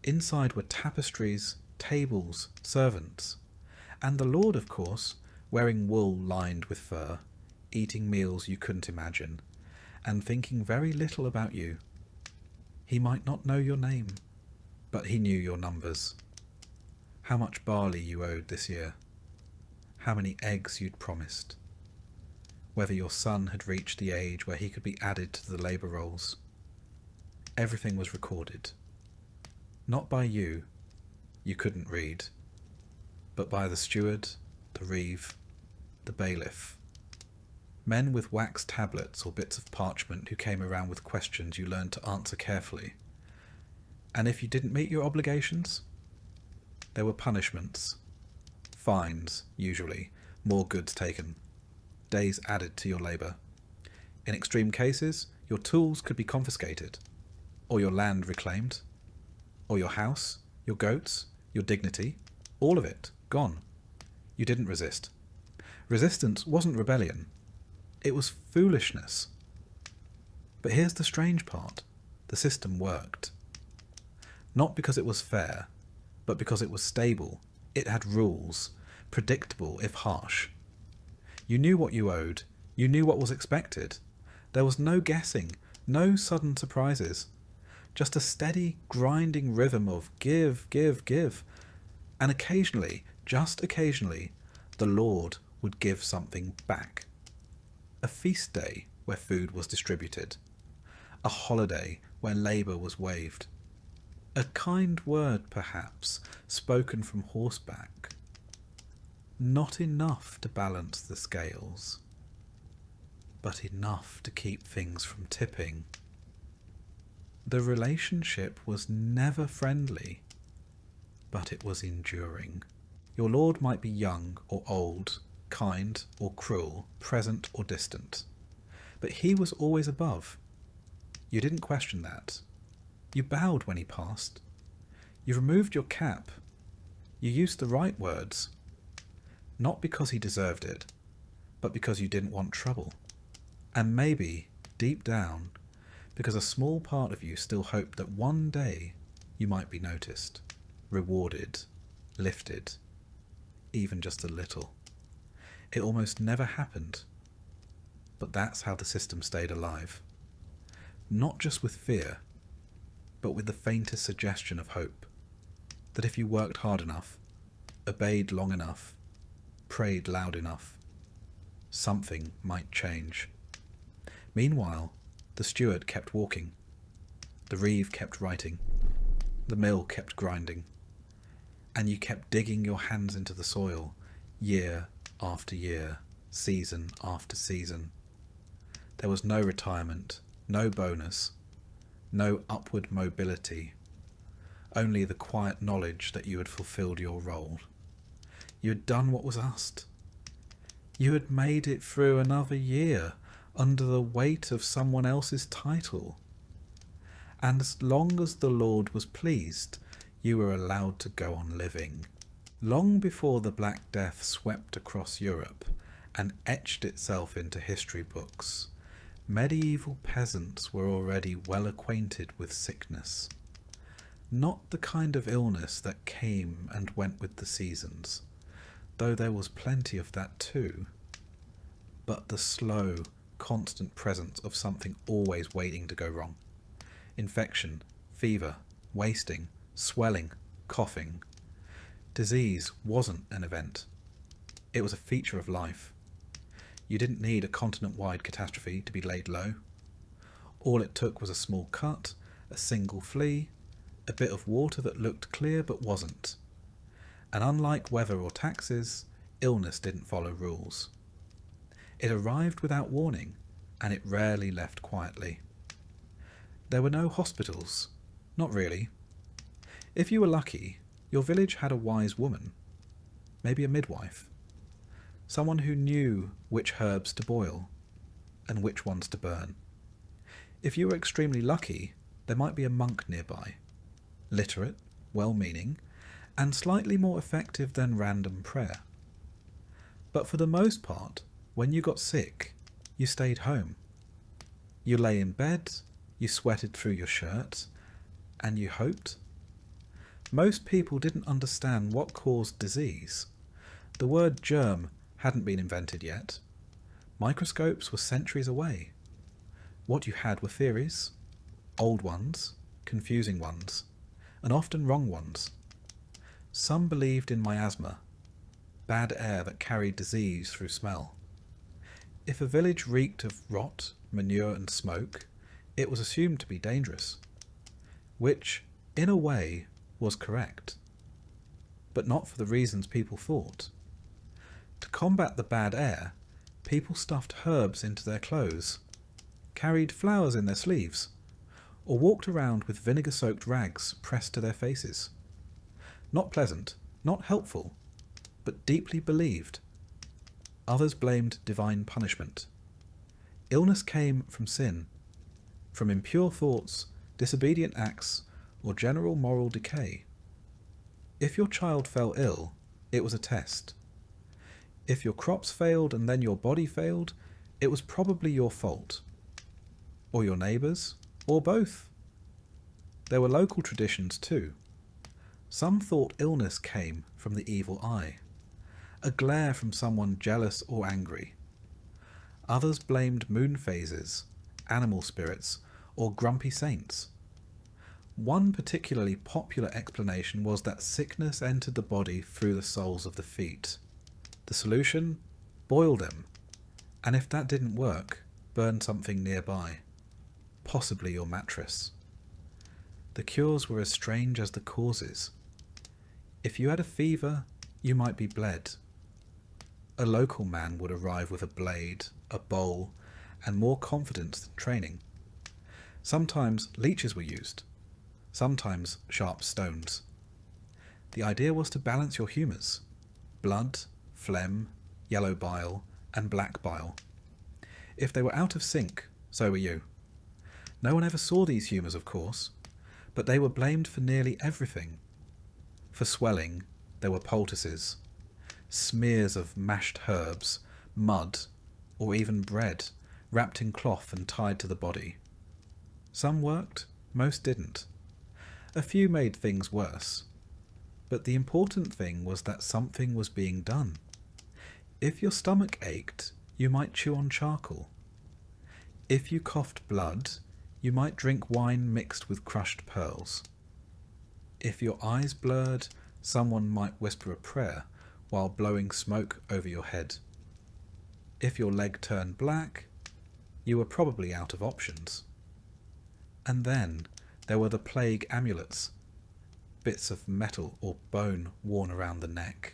Inside were tapestries, tables, servants, and the Lord, of course, wearing wool lined with fur, eating meals you couldn't imagine, and thinking very little about you. He might not know your name, but he knew your numbers. How much barley you owed this year. How many eggs you'd promised. Whether your son had reached the age where he could be added to the labour rolls. Everything was recorded. Not by you couldn't read, but by the steward, the reeve, the bailiff. Men with wax tablets or bits of parchment who came around with questions you learned to answer carefully. And if you didn't meet your obligations, there were punishments. Fines, usually, more goods taken, days added to your labour. In extreme cases, your tools could be confiscated, or your land reclaimed, or your house, your goats, your dignity, all of it, gone. You didn't resist. Resistance wasn't rebellion. It was foolishness. But here's the strange part. The system worked. Not because it was fair, but because it was stable. It had rules, predictable if harsh. You knew what you owed. You knew what was expected. There was no guessing, no sudden surprises. Just a steady, grinding rhythm of give, give, give. And occasionally, just occasionally, the Lord would give something back. A feast day where food was distributed. A holiday where labour was waived. A kind word, perhaps, spoken from horseback. Not enough to balance the scales, but enough to keep things from tipping. The relationship was never friendly, but it was enduring. Your lord might be young or old, kind or cruel, present or distant, but he was always above. You didn't question that. You bowed when he passed. You removed your cap. You used the right words, not because he deserved it, but because you didn't want trouble. And maybe, deep down, because a small part of you still hoped that one day you might be noticed, rewarded, lifted, even just a little. It almost never happened, but that's how the system stayed alive. Not just with fear, but with the faintest suggestion of hope, that if you worked hard enough, obeyed long enough, prayed loud enough, something might change. Meanwhile, the steward kept walking, the reeve kept writing, the mill kept grinding, and you kept digging your hands into the soil, year after year, season after season. There was no retirement, no bonus, no upward mobility, only the quiet knowledge that you had fulfilled your role. You had done what was asked. You had made it through another year under the weight of someone else's title. And as long as the Lord was pleased, you were allowed to go on living. Long before the Black Death swept across Europe and etched itself into history books, medieval peasants were already well acquainted with sickness. Not the kind of illness that came and went with the seasons, though there was plenty of that too, but the slow, constant presence of something always waiting to go wrong. Infection, fever, wasting, swelling, coughing. Disease wasn't an event. It was a feature of life. You didn't need a continent-wide catastrophe to be laid low. All it took was a small cut, a single flea, a bit of water that looked clear but wasn't. And unlike weather or taxes, illness didn't follow rules. It arrived without warning, and it rarely left quietly. There were no hospitals. Not really. If you were lucky, your village had a wise woman, maybe a midwife, someone who knew which herbs to boil and which ones to burn. If you were extremely lucky, there might be a monk nearby, literate, well-meaning, and slightly more effective than random prayer. But for the most part, when you got sick, you stayed home. You lay in bed, you sweated through your shirt, and you hoped. Most people didn't understand what caused disease. The word germ hadn't been invented yet. Microscopes were centuries away. What you had were theories, old ones, confusing ones, and often wrong ones. Some believed in miasma, bad air that carried disease through smell. If a village reeked of rot, manure and smoke, it was assumed to be dangerous, which, in a way, was correct, but not for the reasons people thought. To combat the bad air, People stuffed herbs into their clothes, carried flowers in their sleeves, or walked around with vinegar-soaked rags pressed to their faces. Not pleasant, not helpful, but deeply believed. Others blamed divine punishment. Illness came from sin, from impure thoughts, disobedient acts, or general moral decay. If your child fell ill, it was a test. If your crops failed and then your body failed, it was probably your fault. Or your neighbours, or both. There were local traditions too. Some thought illness came from the evil eye, a glare from someone jealous or angry. Others blamed moon phases, animal spirits, or grumpy saints. One particularly popular explanation was that sickness entered the body through the soles of the feet. The solution? Boil them. And if that didn't work, burn something nearby. Possibly your mattress. The cures were as strange as the causes. If you had a fever, you might be bled. A local man would arrive with a blade, a bowl, and more confidence than training. Sometimes leeches were used, sometimes sharp stones. The idea was to balance your humours: blood, phlegm, yellow bile, and black bile. If they were out of sync, so were you. No one ever saw these humours, of course, but they were blamed for nearly everything. For swelling, there were poultices, smears of mashed herbs, mud, or even bread, wrapped in cloth and tied to the body. Some worked, most didn't. A few made things worse. But the important thing was that something was being done. If your stomach ached, you might chew on charcoal. If you coughed blood, you might drink wine mixed with crushed pearls. If your eyes blurred, someone might whisper a prayer while blowing smoke over your head. If your leg turned black, you were probably out of options. And then there were the plague amulets, bits of metal or bone worn around the neck,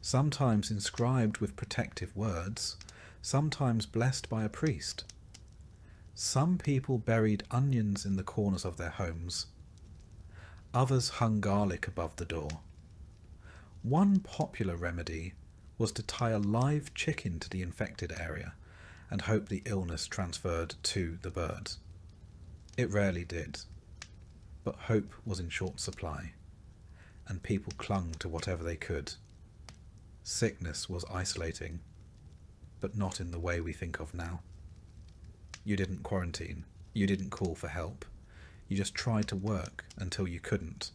sometimes inscribed with protective words, sometimes blessed by a priest. Some people buried onions in the corners of their homes. Others hung garlic above the door. One popular remedy was to tie a live chicken to the infected area and hope the illness transferred to the bird. It rarely did, but hope was in short supply, and people clung to whatever they could. Sickness was isolating, but not in the way we think of now. You didn't quarantine, you didn't call for help, you just tried to work until you couldn't.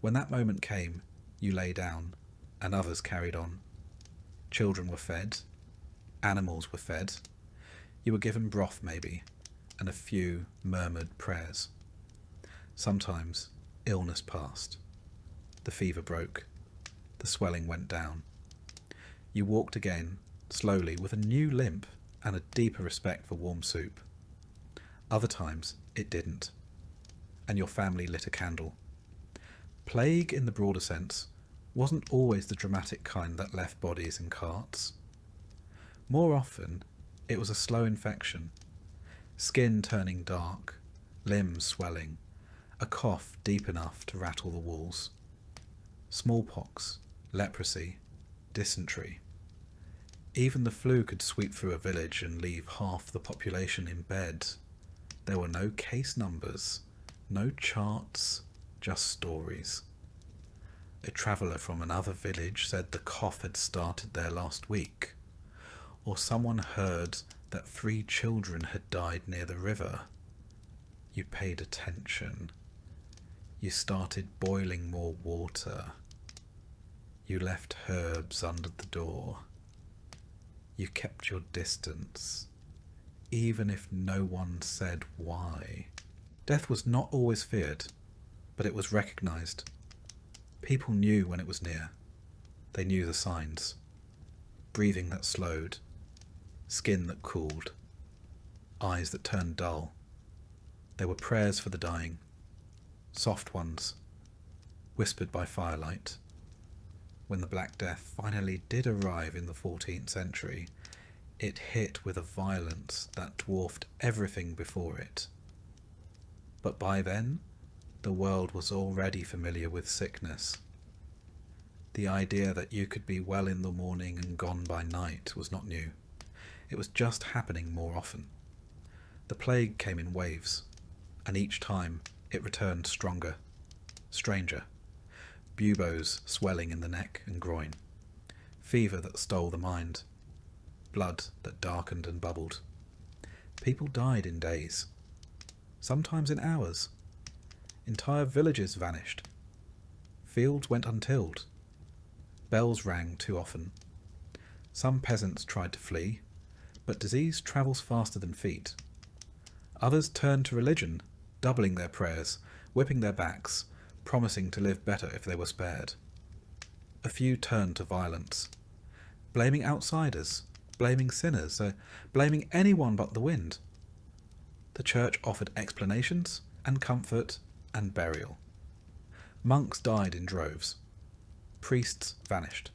When that moment came, you lay down, and others carried on. Children were fed, animals were fed, you were given broth maybe, and a few murmured prayers. Sometimes illness passed. The fever broke. The swelling went down. You walked again, slowly, with a new limp and a deeper respect for warm soup. Other times it didn't, and your family lit a candle. Plague, in the broader sense, wasn't always the dramatic kind that left bodies in carts. More often, it was a slow infection, skin turning dark, limbs swelling, a cough deep enough to rattle the walls. Smallpox, leprosy, dysentery. Even the flu could sweep through a village and leave half the population in bed. There were no case numbers, no charts, just stories. A traveller from another village said the cough had started there last week, or someone heard that 3 children had died near the river. You paid attention. You started boiling more water. You left herbs under the door. You kept your distance, even if no one said why. Death was not always feared, but it was recognised. People knew when it was near. They knew the signs. Breathing that slowed, skin that cooled, eyes that turned dull. There were prayers for the dying, soft ones, whispered by firelight. When the Black Death finally did arrive in the 14th century, It hit with a violence that dwarfed everything before it. But by then, the world was already familiar with sickness. The idea that you could be well in the morning and gone by night was not new. It was just happening more often. The plague came in waves, and each time it returned stronger, stranger. Buboes swelling in the neck and groin. Fever that stole the mind. Blood that darkened and bubbled. People died in days, sometimes in hours. Entire villages vanished. Fields went untilled. Bells rang too often. Some peasants tried to flee, but disease travels faster than feet. Others turned to religion, doubling their prayers, whipping their backs, promising to live better if they were spared. A few turned to violence, blaming outsiders, blaming sinners, blaming anyone but the wind. The church offered explanations and comfort and burial. Monks died in droves. Priests vanished.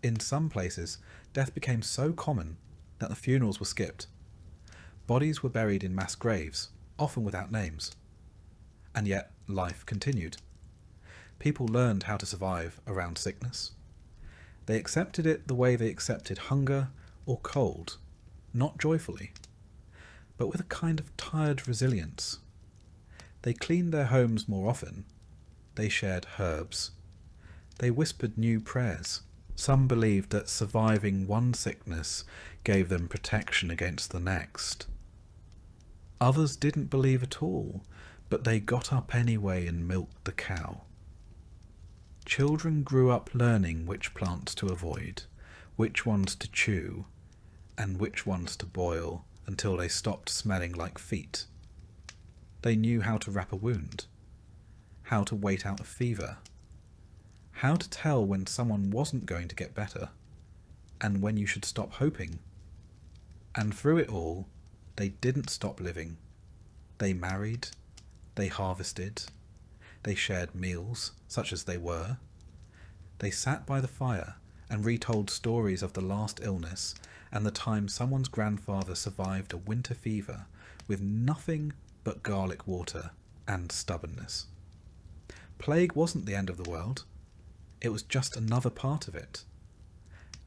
In some places, death became so common that the funerals were skipped. Bodies were buried in mass graves, often without names. And yet, life continued. People learned how to survive around sickness. They accepted it the way they accepted hunger or cold, not joyfully, but with a kind of tired resilience. They cleaned their homes more often. They shared herbs. They whispered new prayers. Some believed that surviving one sickness gave them protection against the next. Others didn't believe at all, but they got up anyway and milked the cow. Children grew up learning which plants to avoid, which ones to chew, and which ones to boil until they stopped smelling like feet. They knew how to wrap a wound, how to wait out a fever, how to tell when someone wasn't going to get better, and when you should stop hoping. And through it all, they didn't stop living. They married, they harvested, they shared meals, such as they were. They sat by the fire and retold stories of the last illness and the time someone's grandfather survived a winter fever with nothing but garlic water and stubbornness. Plague wasn't the end of the world. It was just another part of it.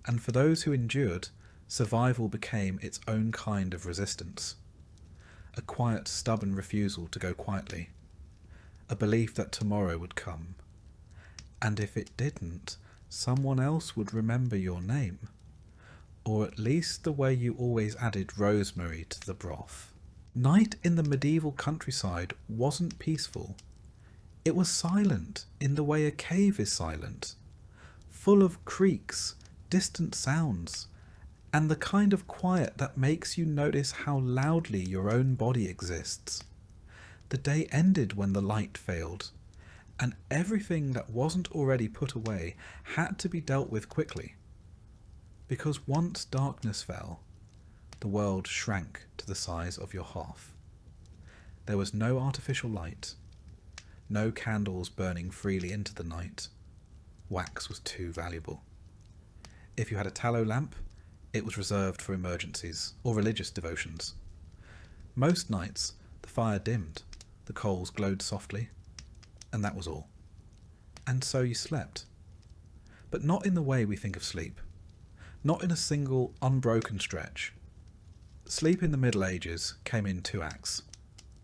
And for those who endured, survival became its own kind of resistance. A quiet, stubborn refusal to go quietly. A belief that tomorrow would come. And if it didn't, someone else would remember your name. Or at least the way you always added rosemary to the broth. Night in the medieval countryside wasn't peaceful. It was silent in the way a cave is silent. Full of creaks, distant sounds, and the kind of quiet that makes you notice how loudly your own body exists. The day ended when the light failed, and everything that wasn't already put away had to be dealt with quickly. Because once darkness fell, the world shrank to the size of your hearth. There was no artificial light, no candles burning freely into the night. Wax was too valuable. If you had a tallow lamp, it was reserved for emergencies or religious devotions. Most nights, the fire dimmed, the coals glowed softly, and that was all. And so you slept. But not in the way we think of sleep. Not in a single, unbroken stretch. Sleep in the Middle Ages came in 2 acts.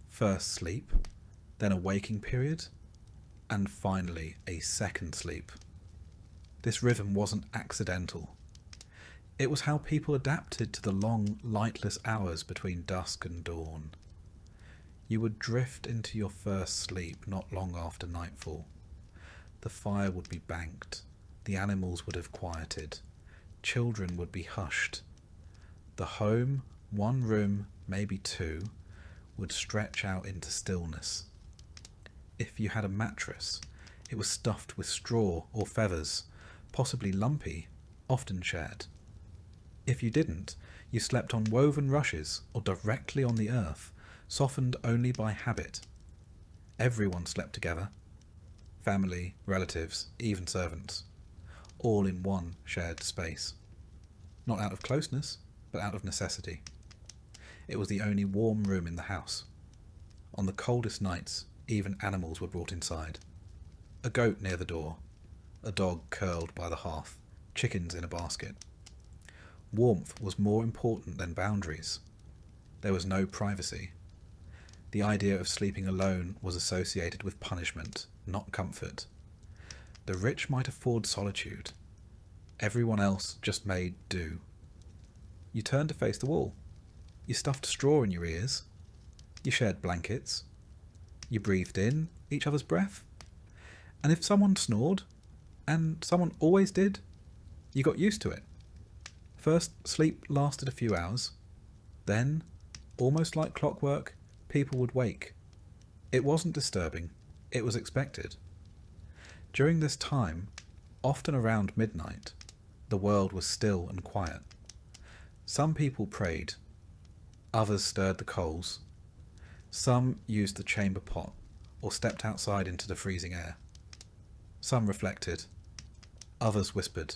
First sleep, then a waking period, and finally a second sleep. This rhythm wasn't accidental. It was how people adapted to the long, lightless hours between dusk and dawn. You would drift into your first sleep not long after nightfall. The fire would be banked, the animals would have quieted, children would be hushed. The home, 1 room, maybe 2, would stretch out into stillness. If you had a mattress, it was stuffed with straw or feathers, possibly lumpy, often shared. If you didn't, you slept on woven rushes or directly on the earth, softened only by habit. Everyone slept together. Family, relatives, even servants. All in one shared space. Not out of closeness, but out of necessity. It was the only warm room in the house. On the coldest nights, even animals were brought inside. A goat near the door, a dog curled by the hearth, chickens in a basket. Warmth was more important than boundaries. There was no privacy. The idea of sleeping alone was associated with punishment, not comfort. The rich might afford solitude. Everyone else just made do. You turned to face the wall. You stuffed straw in your ears. You shared blankets. You breathed in each other's breath. And if someone snored, and someone always did, you got used to it. First, sleep lasted a few hours. Then, almost like clockwork, people would wake. It wasn't disturbing. It was expected. During this time, often around midnight, the world was still and quiet. Some people prayed. Others stirred the coals. Some used the chamber pot or stepped outside into the freezing air. Some reflected. Others whispered.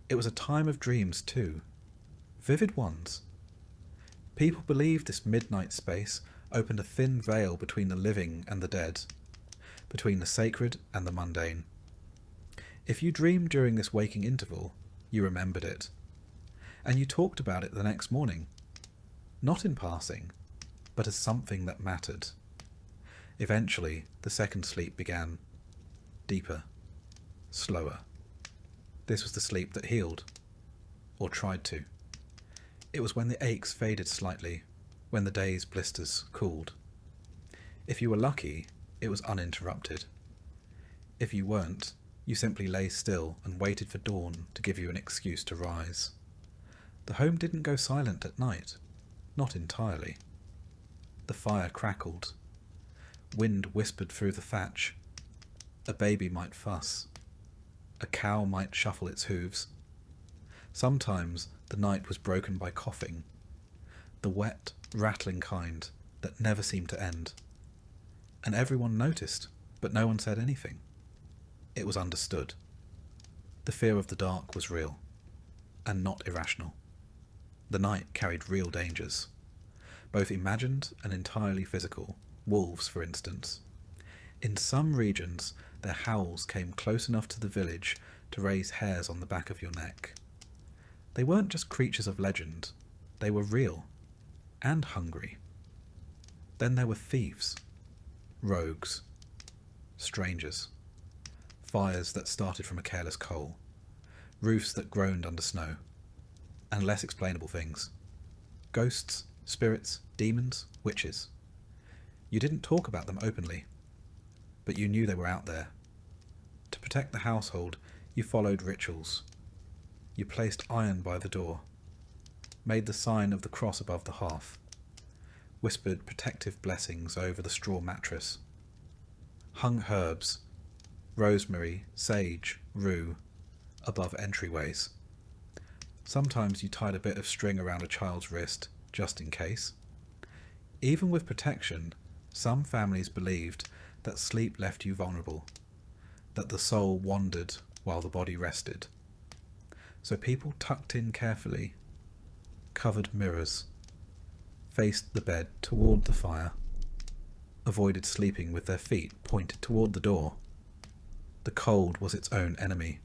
It was a time of dreams too, vivid ones. People believed this midnight space opened a thin veil between the living and the dead, between the sacred and the mundane. If you dreamed during this waking interval, you remembered it, and you talked about it the next morning, not in passing, but as something that mattered. Eventually, the second sleep began, deeper, slower. This was the sleep that healed, or tried to. It was when the aches faded slightly, when the day's blisters cooled. If you were lucky, it was uninterrupted. If you weren't, you simply lay still and waited for dawn to give you an excuse to rise. The home didn't go silent at night, not entirely. The fire crackled. Wind whispered through the thatch. A baby might fuss. A cow might shuffle its hooves. Sometimes the night was broken by coughing, the wet, rattling kind that never seemed to end. And everyone noticed, but no one said anything. It was understood. The fear of the dark was real, and not irrational. The night carried real dangers, both imagined and entirely physical. Wolves, for instance. In some regions, their howls came close enough to the village to raise hairs on the back of your neck. They weren't just creatures of legend, they were real, and hungry. Then there were thieves, rogues, strangers, fires that started from a careless coal, roofs that groaned under snow, and less explainable things. Ghosts, spirits, demons, witches. You didn't talk about them openly, but you knew they were out there. To protect the household, you followed rituals. You placed iron by the door, made the sign of the cross above the hearth, whispered protective blessings over the straw mattress, hung herbs, rosemary, sage, rue, above entryways. Sometimes you tied a bit of string around a child's wrist, just in case. Even with protection, some families believed that sleep left you vulnerable, that the soul wandered while the body rested. So people tucked in carefully, covered mirrors, faced the bed toward the fire, avoided sleeping with their feet pointed toward the door. The cold was its own enemy.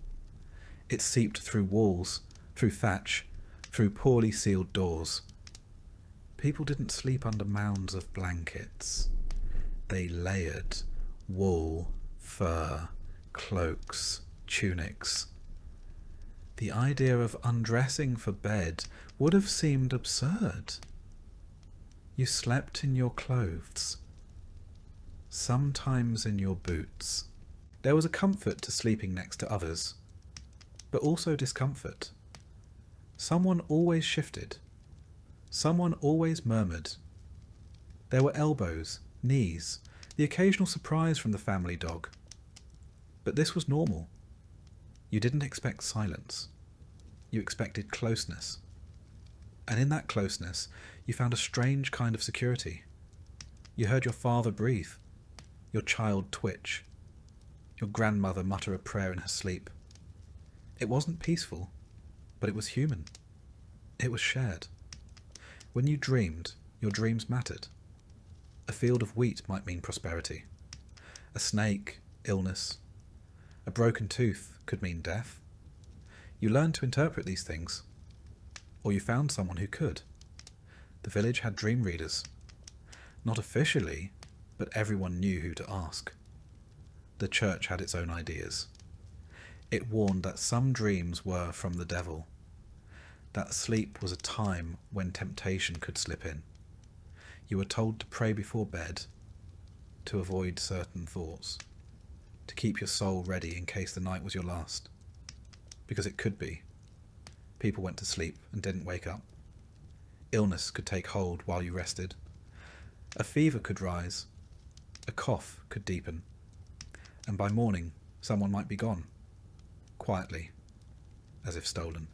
It seeped through walls, through thatch, through poorly sealed doors. People didn't sleep under mounds of blankets. They layered wool, fur, cloaks, tunics. The idea of undressing for bed would have seemed absurd. You slept in your clothes, sometimes in your boots. There was a comfort to sleeping next to others, but also discomfort. Someone always shifted. Someone always murmured. There were elbows, knees, the occasional surprise from the family dog. But this was normal. You didn't expect silence. You expected closeness. And in that closeness, you found a strange kind of security. You heard your father breathe, your child twitch, your grandmother mutter a prayer in her sleep. It wasn't peaceful, but it was human. It was shared. When you dreamed, your dreams mattered. A field of wheat might mean prosperity. A snake, illness. A broken tooth could mean death. You learned to interpret these things. Or you found someone who could. The village had dream readers. Not officially, but everyone knew who to ask. The church had its own ideas. It warned that some dreams were from the devil, that sleep was a time when temptation could slip in. You were told to pray before bed, to avoid certain thoughts, to keep your soul ready in case the night was your last. Because it could be. People went to sleep and didn't wake up. Illness could take hold while you rested. A fever could rise. A cough could deepen. And by morning, someone might be gone. Quietly, as if stolen.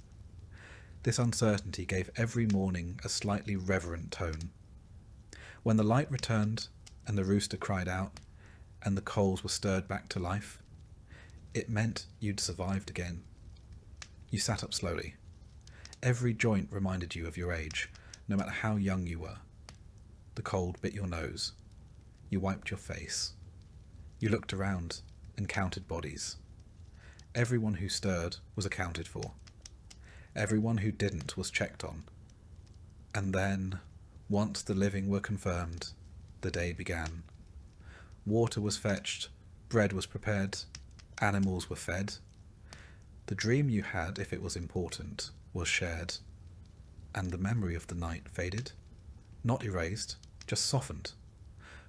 This uncertainty gave every morning a slightly reverent tone. When the light returned, and the rooster cried out, and the coals were stirred back to life, it meant you'd survived again. You sat up slowly. Every joint reminded you of your age, no matter how young you were. The cold bit your nose. You wiped your face. You looked around and counted bodies. Everyone who stirred was accounted for. Everyone who didn't was checked on. And then, once the living were confirmed, the day began. Water was fetched, bread was prepared, animals were fed. The dream you had, if it was important, was shared. And the memory of the night faded, not erased, just softened,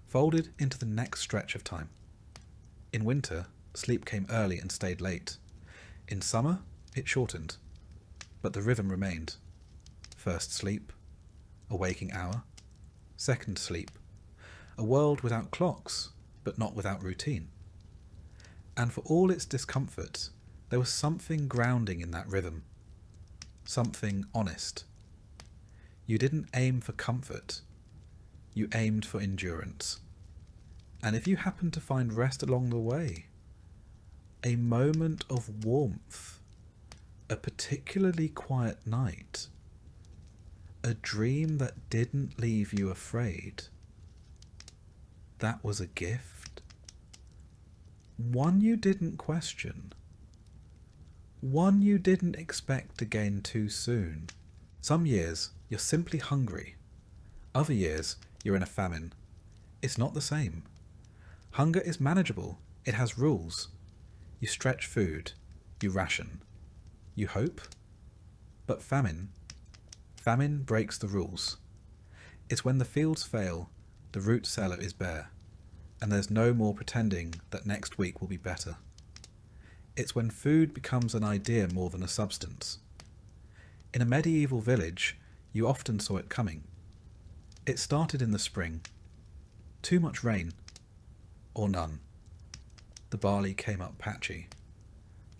folded into the next stretch of time. In winter, sleep came early and stayed late. In summer, it shortened. But the rhythm remained. First sleep, a waking hour. Second sleep, a world without clocks, but not without routine. And for all its discomfort, there was something grounding in that rhythm. Something honest. You didn't aim for comfort. You aimed for endurance. And if you happened to find rest along the way, a moment of warmth, a particularly quiet night, a dream that didn't leave you afraid, that was a gift. One you didn't question. One you didn't expect again too soon. Some years you're simply hungry. Other years you're in a famine. It's not the same. Hunger is manageable. It has rules. You stretch food. You ration. You hope. But famine breaks the rules. It's when the fields fail, the root cellar is bare, and there's no more pretending that next week will be better. It's when food becomes an idea more than a substance. In a medieval village, you often saw it coming. It started in the spring. Too much rain, or none. The barley came up patchy.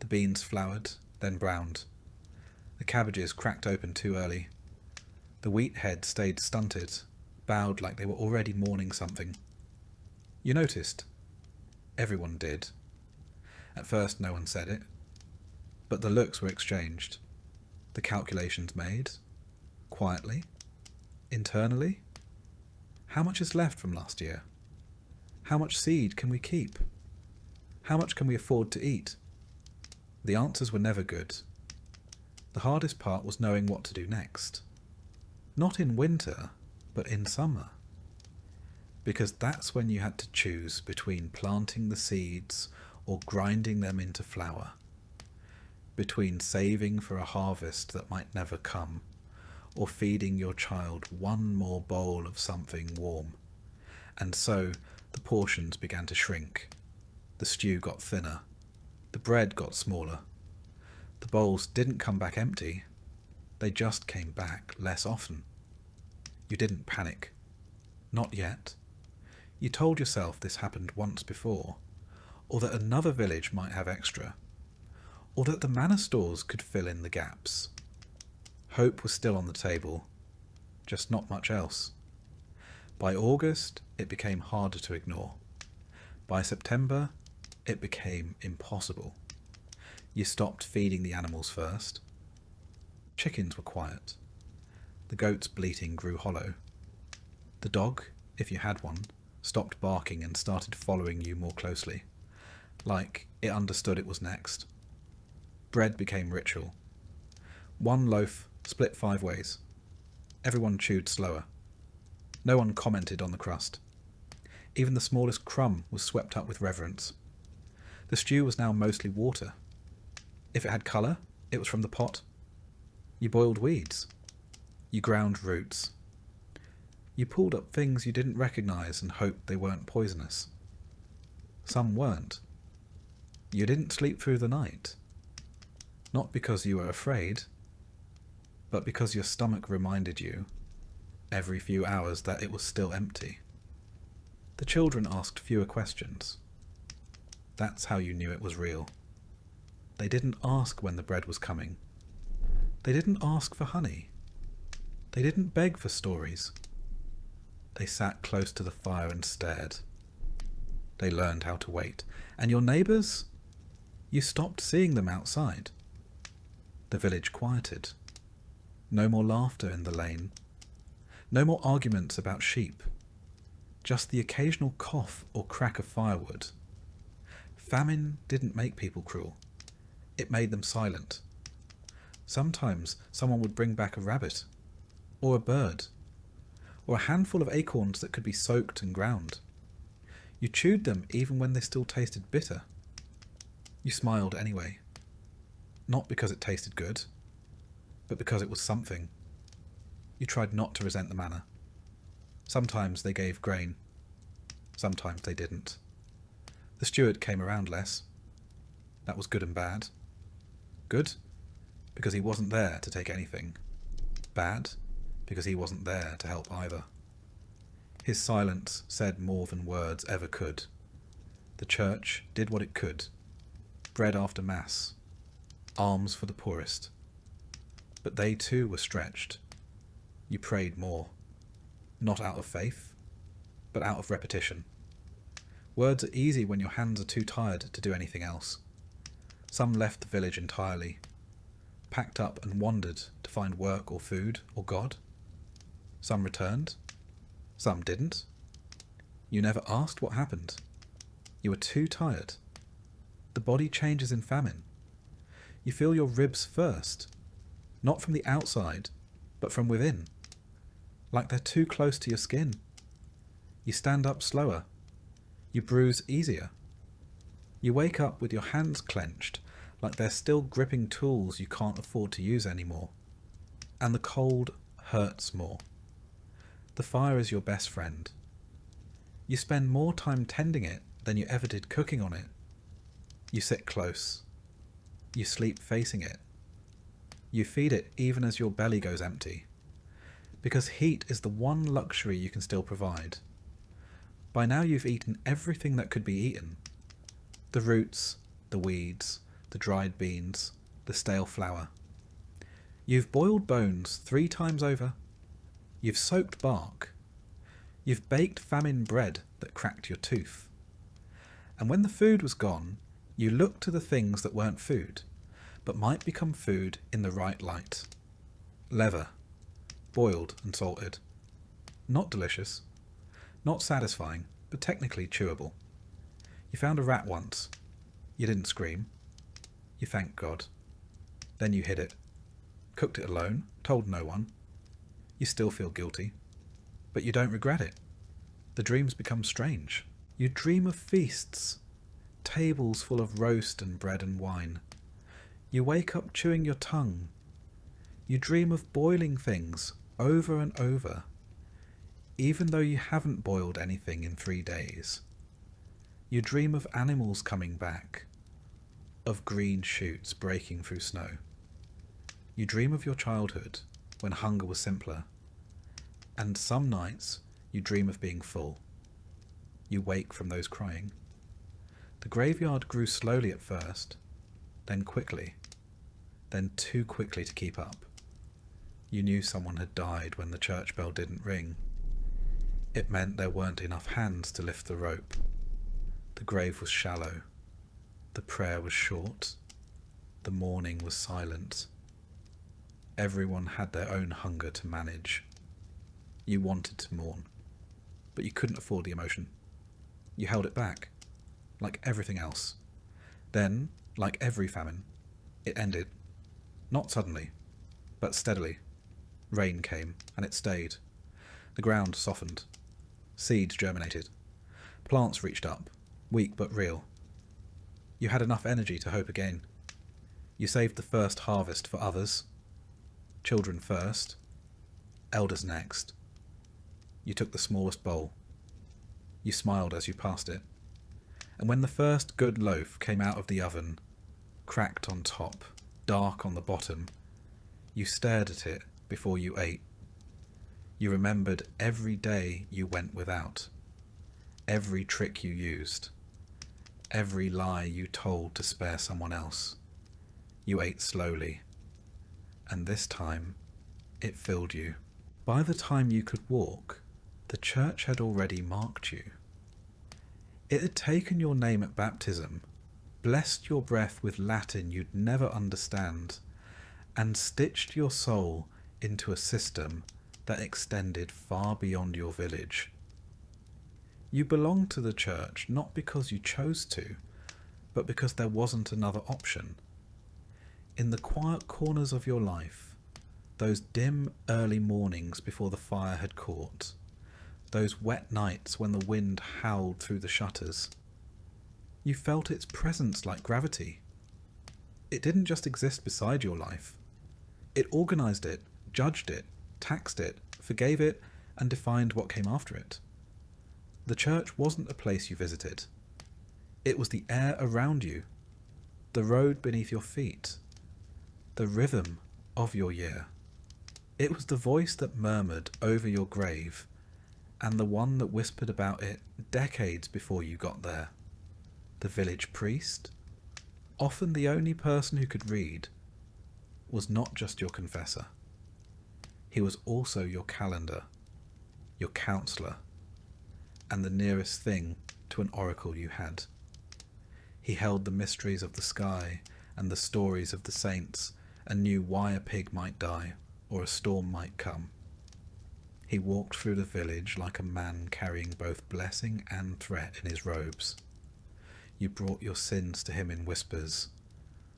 The beans flowered, then browned. The cabbages cracked open too early. The wheat heads stayed stunted, bowed like they were already mourning something. You noticed. Everyone did. At first no one said it. But the looks were exchanged. The calculations made. Quietly. Internally. How much is left from last year? How much seed can we keep? How much can we afford to eat? The answers were never good. The hardest part was knowing what to do next. Not in winter, but in summer. Because that's when you had to choose between planting the seeds or grinding them into flour. Between saving for a harvest that might never come, or feeding your child one more bowl of something warm. And so the portions began to shrink. The stew got thinner. The bread got smaller. The bowls didn't come back empty. They just came back less often. You didn't panic. Not yet. You told yourself this happened once before, or that another village might have extra, or that the manor stores could fill in the gaps. Hope was still on the table, just not much else. By August, it became harder to ignore. By September, it became impossible. You stopped feeding the animals first. Chickens were quiet. The goat's bleating grew hollow. The dog, if you had one, stopped barking and started following you more closely, like it understood it was next. Bread became ritual. One loaf split 5 ways. Everyone chewed slower. No one commented on the crust. Even the smallest crumb was swept up with reverence. The stew was now mostly water. If it had colour, it was from the pot. You boiled weeds. You ground roots. You pulled up things you didn't recognise and hoped they weren't poisonous. Some weren't. You didn't sleep through the night. Not because you were afraid, but because your stomach reminded you, every few hours, that it was still empty. The children asked fewer questions. That's how you knew it was real. They didn't ask when the bread was coming. They didn't ask for honey. They didn't beg for stories. They sat close to the fire and stared. They learned how to wait. And your neighbours? You stopped seeing them outside. The village quieted. No more laughter in the lane. No more arguments about sheep. Just the occasional cough or crack of firewood. Famine didn't make people cruel. It made them silent. Sometimes someone would bring back a rabbit, or a bird, or a handful of acorns that could be soaked and ground. You chewed them even when they still tasted bitter. You smiled anyway. Not because it tasted good, but because it was something. You tried not to resent the manner. Sometimes they gave grain. Sometimes they didn't. The steward came around less. That was good and bad. Good, because he wasn't there to take anything. Bad, because he wasn't there to help either. His silence said more than words ever could. The church did what it could. Bread after mass. Alms for the poorest. But they too were stretched. You prayed more. Not out of faith, but out of repetition. Words are easy when your hands are too tired to do anything else. Some left the village entirely, packed up and wandered to find work or food or God. Some returned. Some didn't. You never asked what happened. You were too tired. The body changes in famine. You feel your ribs first, not from the outside, but from within, like they're too close to your skin. You stand up slower. You bruise easier. You wake up with your hands clenched, like they're still gripping tools you can't afford to use anymore. And the cold hurts more. The fire is your best friend. You spend more time tending it than you ever did cooking on it. You sit close. You sleep facing it. You feed it even as your belly goes empty. Because heat is the one luxury you can still provide. By now you've eaten everything that could be eaten. The roots, the weeds, the dried beans, the stale flour. You've boiled bones 3 times over. You've soaked bark. You've baked famine bread that cracked your tooth. And when the food was gone, you looked to the things that weren't food, but might become food in the right light. Leather, boiled and salted. Not delicious. Not satisfying, but technically chewable. You found a rat once. You didn't scream. You thanked God. Then you hid it. Cooked it alone, told no one. You still feel guilty. But you don't regret it. The dreams become strange. You dream of feasts. Tables full of roast and bread and wine. You wake up chewing your tongue. You dream of boiling things over and over, even though you haven't boiled anything in 3 days. You dream of animals coming back, of green shoots breaking through snow. You dream of your childhood, when hunger was simpler, and some nights you dream of being full. You wake from those crying. The graveyard grew slowly at first, then quickly, then too quickly to keep up. You knew someone had died when the church bell didn't ring. It meant there weren't enough hands to lift the rope. The grave was shallow. The prayer was short. The mourning was silent. Everyone had their own hunger to manage. You wanted to mourn, but you couldn't afford the emotion. You held it back, like everything else. Then, like every famine, it ended. Not suddenly, but steadily. Rain came, and it stayed. The ground softened. Seeds germinated. Plants reached up, weak but real. You had enough energy to hope again. You saved the first harvest for others. Children first. Elders next. You took the smallest bowl. You smiled as you passed it. And when the first good loaf came out of the oven, cracked on top, dark on the bottom, you stared at it before you ate. You remembered every day you went without, every trick you used, every lie you told to spare someone else. You ate slowly, and this time it filled you. By the time you could walk, the church had already marked you. It had taken your name at baptism, blessed your breath with Latin you'd never understand, and stitched your soul into a system that extended far beyond your village. You belonged to the church not because you chose to, but because there wasn't another option. In the quiet corners of your life, those dim early mornings before the fire had caught, those wet nights when the wind howled through the shutters, you felt its presence like gravity. It didn't just exist beside your life. It organised it, judged it, taxed it, forgave it, and defined what came after it. The church wasn't a place you visited. It was the air around you, the road beneath your feet, the rhythm of your year. It was the voice that murmured over your grave, and the one that whispered about it decades before you got there. The village priest, often the only person who could read, was not just your confessor. He was also your calendar, your counsellor, and the nearest thing to an oracle you had. He held the mysteries of the sky and the stories of the saints, and knew why a pig might die or a storm might come. He walked through the village like a man carrying both blessing and threat in his robes. You brought your sins to him in whispers,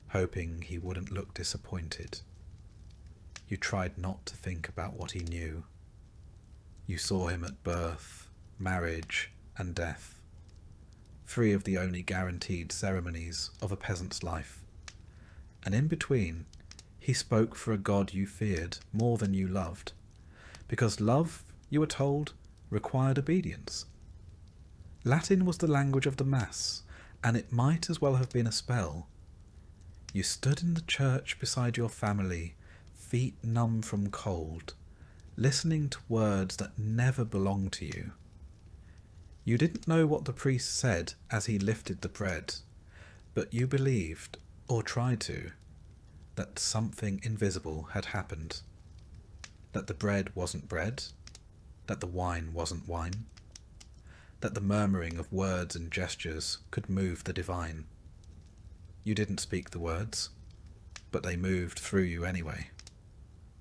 hoping he wouldn't look disappointed. You tried not to think about what he knew. You saw him at birth, marriage, and death, three of the only guaranteed ceremonies of a peasant's life. And in between, he spoke for a God you feared more than you loved, because love, you were told, required obedience. Latin was the language of the Mass, and it might as well have been a spell. You stood in the church beside your family, feet numb from cold, listening to words that never belonged to you. You didn't know what the priest said as he lifted the bread, but you believed, or tried to, that something invisible had happened. That the bread wasn't bread, that the wine wasn't wine, that the murmuring of words and gestures could move the divine. You didn't speak the words, but they moved through you anyway.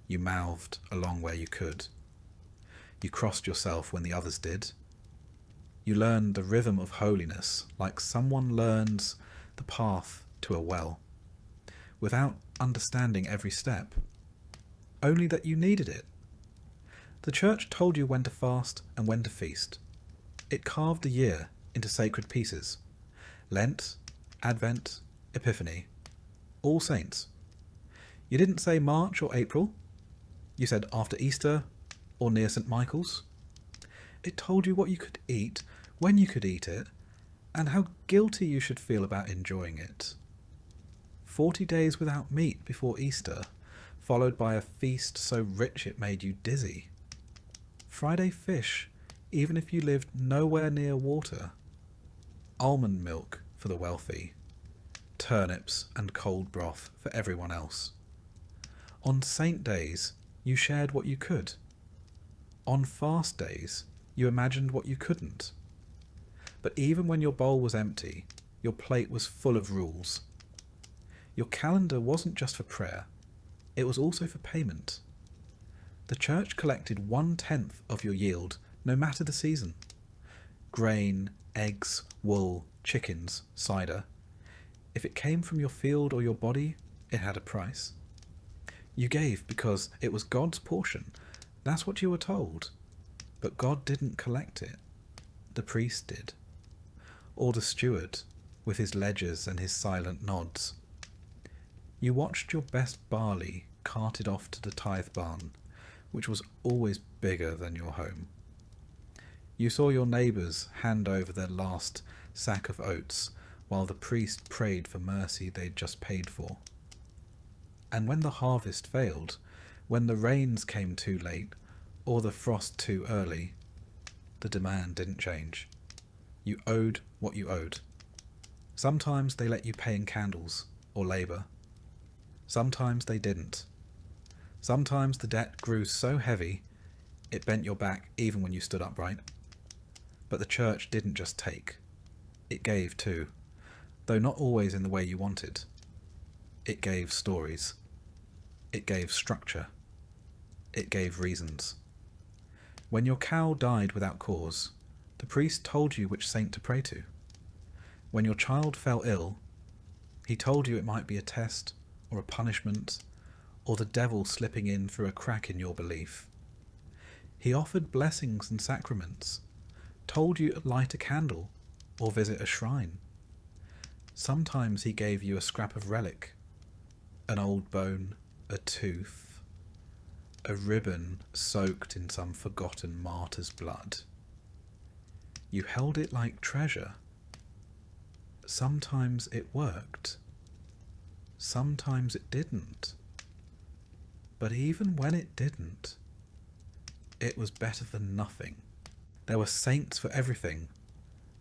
You mouthed along where you could. You crossed yourself when the others did. You learned the rhythm of holiness like someone learns the path to a well, without understanding every step, only that you needed it. The church told you when to fast and when to feast. It carved the year into sacred pieces. Lent, Advent, Epiphany, All Saints. You didn't say March or April. You said after Easter or near St. Michael's. It told you what you could eat, when you could eat it, and how guilty you should feel about enjoying it. 40 days without meat before Easter, followed by a feast so rich it made you dizzy. Friday fish, even if you lived nowhere near water. Almond milk for the wealthy. Turnips and cold broth for everyone else. On saint days, you shared what you could. On fast days, you imagined what you couldn't. But even when your bowl was empty, your plate was full of rules. Your calendar wasn't just for prayer. It was also for payment. The church collected 1/10 of your yield, no matter the season. Grain, eggs, wool, chickens, cider. If it came from your field or your body, it had a price. You gave because it was God's portion. That's what you were told. But God didn't collect it. The priest did. Or the steward, with his ledgers and his silent nods. You watched your best barley carted off to the tithe barn, which was always bigger than your home. You saw your neighbours hand over their last sack of oats, while the priest prayed for mercy they'd just paid for. And when the harvest failed, when the rains came too late, or the frost too early, the demand didn't change. You owed what you owed. Sometimes they let you pay in candles or labour. Sometimes they didn't. Sometimes the debt grew so heavy it bent your back even when you stood upright. But the church didn't just take. It gave too, though not always in the way you wanted. It gave stories. It gave structure. It gave reasons. When your cow died without cause, the priest told you which saint to pray to. When your child fell ill, he told you it might be a test or a punishment or the devil slipping in through a crack in your belief. He offered blessings and sacraments, told you to light a candle or visit a shrine. Sometimes he gave you a scrap of relic, an old bone, a tooth, a ribbon soaked in some forgotten martyr's blood. You held it like treasure. Sometimes it worked. Sometimes it didn't. But even when it didn't, it was better than nothing. There were saints for everything.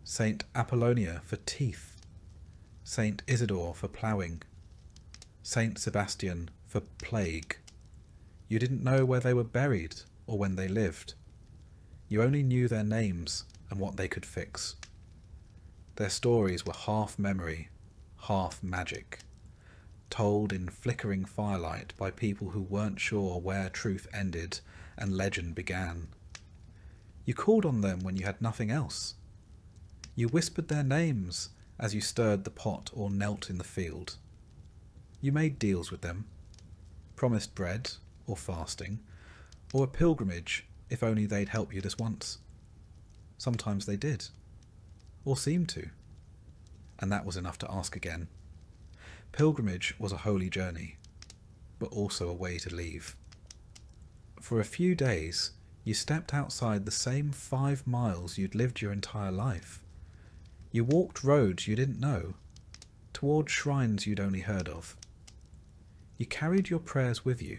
Saint Apollonia for teeth, Saint Isidore for ploughing, Saint Sebastian for plague. You didn't know where they were buried or when they lived. You only knew their names and what they could fix. Their stories were half memory, half magic, told in flickering firelight by people who weren't sure where truth ended and legend began. You called on them when you had nothing else. You whispered their names as you stirred the pot or knelt in the field. You made deals with them, promised bread or fasting, or a pilgrimage if only they'd help you this once. Sometimes they did, or seemed to, and that was enough to ask again. Pilgrimage was a holy journey, but also a way to leave. For a few days, you stepped outside the same 5 miles you'd lived your entire life. You walked roads you didn't know, toward shrines you'd only heard of. You carried your prayers with you,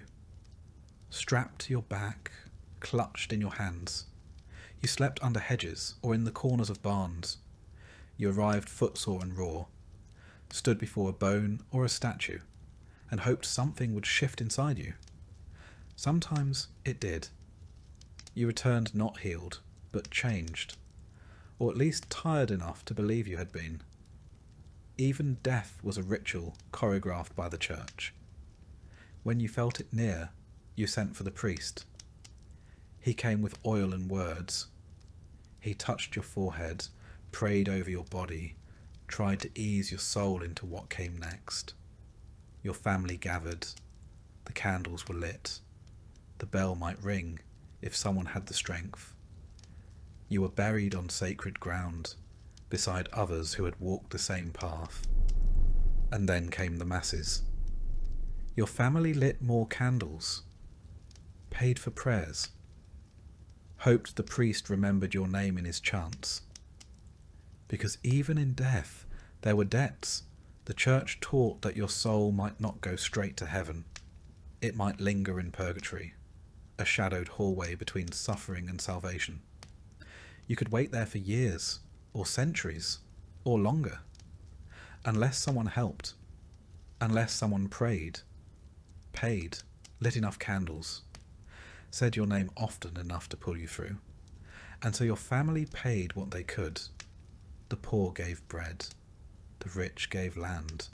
strapped to your back, clutched in your hands. You slept under hedges or in the corners of barns. You arrived footsore and raw, stood before a bone or a statue, and hoped something would shift inside you. Sometimes it did. You returned not healed, but changed, or at least tired enough to believe you had been. Even death was a ritual choreographed by the church. When you felt it near, you sent for the priest. He came with oil and words. He touched your forehead, prayed over your body, tried to ease your soul into what came next. Your family gathered. The candles were lit. The bell might ring if someone had the strength. You were buried on sacred ground, beside others who had walked the same path. And then came the masses. Your family lit more candles, paid for prayers, hoped the priest remembered your name in his chants. Because even in death, there were debts. The church taught that your soul might not go straight to heaven. It might linger in purgatory, a shadowed hallway between suffering and salvation. You could wait there for years, or centuries, or longer, unless someone helped, unless someone prayed, paid, lit enough candles, said your name often enough to pull you through. And so your family paid what they could. The poor gave bread, the rich gave land,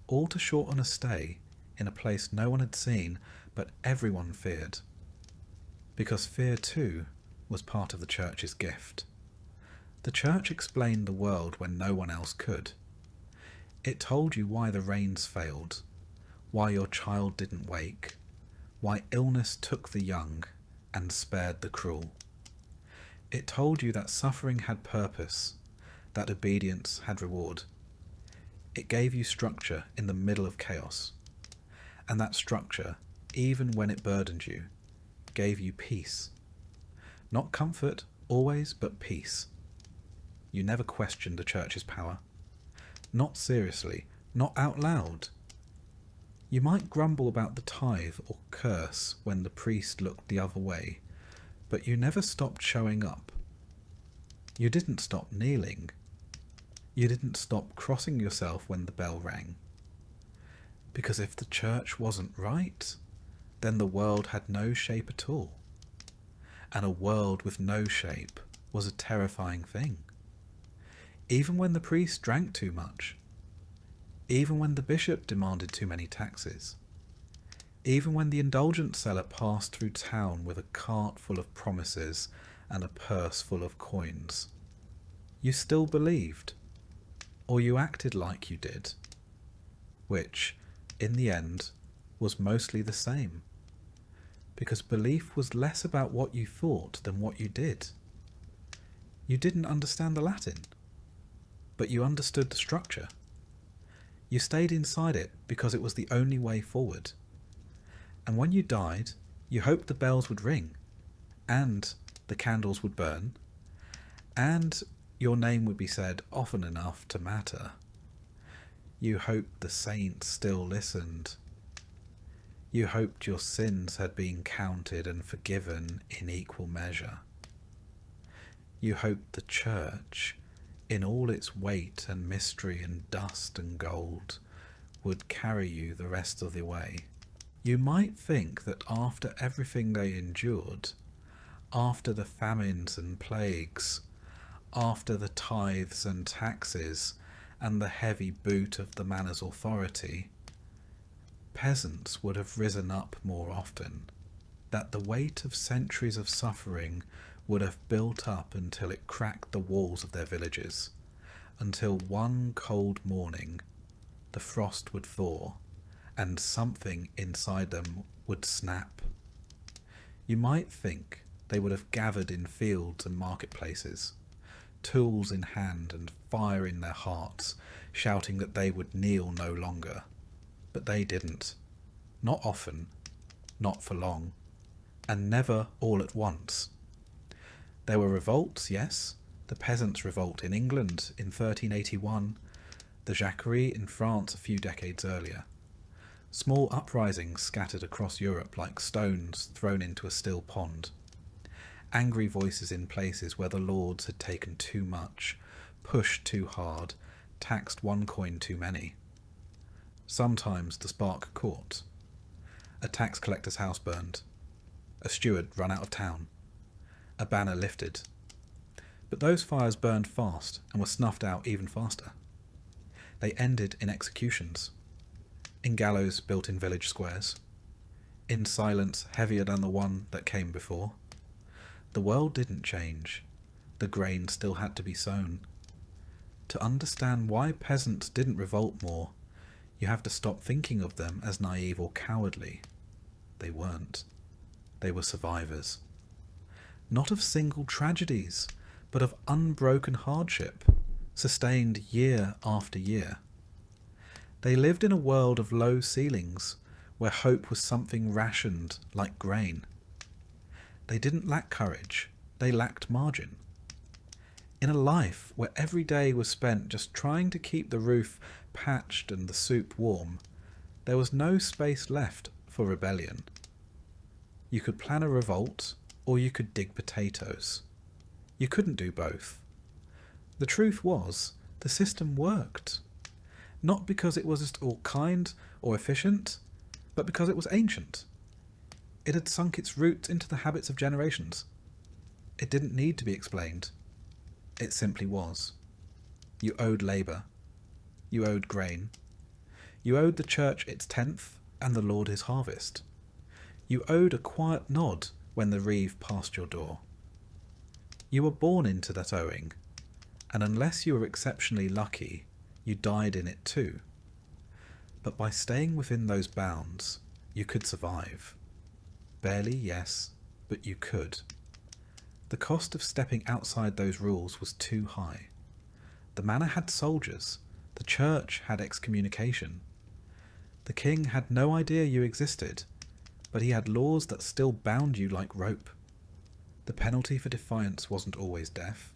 all to shorten a stay in a place no one had seen, but everyone feared. Because fear too was part of the church's gift. The church explained the world when no one else could. It told you why the rains failed, why your child didn't wake, why illness took the young and spared the cruel. It told you that suffering had purpose, that obedience had reward. It gave you structure in the middle of chaos, and that structure, even when it burdened you, gave you peace. Not comfort, always, but peace. You never questioned the church's power. Not seriously, not out loud. You might grumble about the tithe or curse when the priest looked the other way, but you never stopped showing up. You didn't stop kneeling. You didn't stop crossing yourself when the bell rang. Because if the church wasn't right, then the world had no shape at all. And a world with no shape was a terrifying thing. Even when the priest drank too much, even when the bishop demanded too many taxes, even when the indulgent seller passed through town with a cart full of promises and a purse full of coins, you still believed, or you acted like you did, which, in the end, was mostly the same, because belief was less about what you thought than what you did. You didn't understand the Latin, but you understood the structure. You stayed inside it because it was the only way forward. And when you died, you hoped the bells would ring, and the candles would burn, and your name would be said often enough to matter. You hoped the saints still listened. You hoped your sins had been counted and forgiven in equal measure. You hoped the church, in all its weight and mystery and dust and gold, would carry you the rest of the way. You might think that after everything they endured, after the famines and plagues, after the tithes and taxes and the heavy boot of the manor's authority, peasants would have risen up more often, that the weight of centuries of suffering would have built up until it cracked the walls of their villages, until one cold morning the frost would thaw and something inside them would snap. You might think they would have gathered in fields and marketplaces, tools in hand and fire in their hearts, shouting that they would kneel no longer. But they didn't. Not often, not for long, and never all at once. There were revolts, yes, the Peasants' Revolt in England in 1381, the Jacquerie in France a few decades earlier. Small uprisings scattered across Europe like stones thrown into a still pond. Angry voices in places where the lords had taken too much, pushed too hard, taxed one coin too many. Sometimes the spark caught. A tax collector's house burned. A steward run out of town. A banner lifted. But those fires burned fast and were snuffed out even faster. They ended in executions, in gallows built in village squares, in silence heavier than the one that came before. The world didn't change. The grain still had to be sown. To understand why peasants didn't revolt more, you have to stop thinking of them as naive or cowardly. They weren't. They were survivors. Not of single tragedies, but of unbroken hardship, sustained year after year. They lived in a world of low ceilings, where hope was something rationed like grain. They didn't lack courage, they lacked margin. In a life where every day was spent just trying to keep the roof patched and the soup warm, there was no space left for rebellion. You could plan a revolt, or you could dig potatoes. You couldn't do both. The truth was, the system worked. Not because it was just all kind or efficient, but because it was ancient. It had sunk its roots into the habits of generations. It didn't need to be explained. It simply was. You owed labour. You owed grain. You owed the church its tenth, and the Lord his harvest. You owed a quiet nod when the reeve passed your door. You were born into that owing, and unless you were exceptionally lucky, you died in it too. But by staying within those bounds, you could survive. Barely, yes, but you could. The cost of stepping outside those rules was too high. The manor had soldiers, the church had excommunication. The king had no idea you existed, but he had laws that still bound you like rope. The penalty for defiance wasn't always death.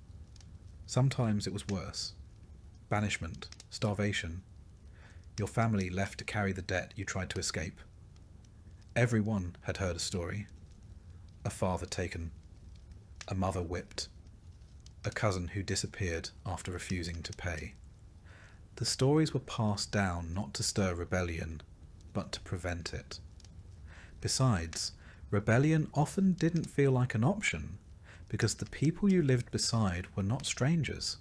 Sometimes it was worse. Banishment, starvation. Your family left to carry the debt you tried to escape. Everyone had heard a story. A father taken. A mother whipped. A cousin who disappeared after refusing to pay. The stories were passed down not to stir rebellion, but to prevent it. Besides, rebellion often didn't feel like an option, because the people you lived beside were not strangers.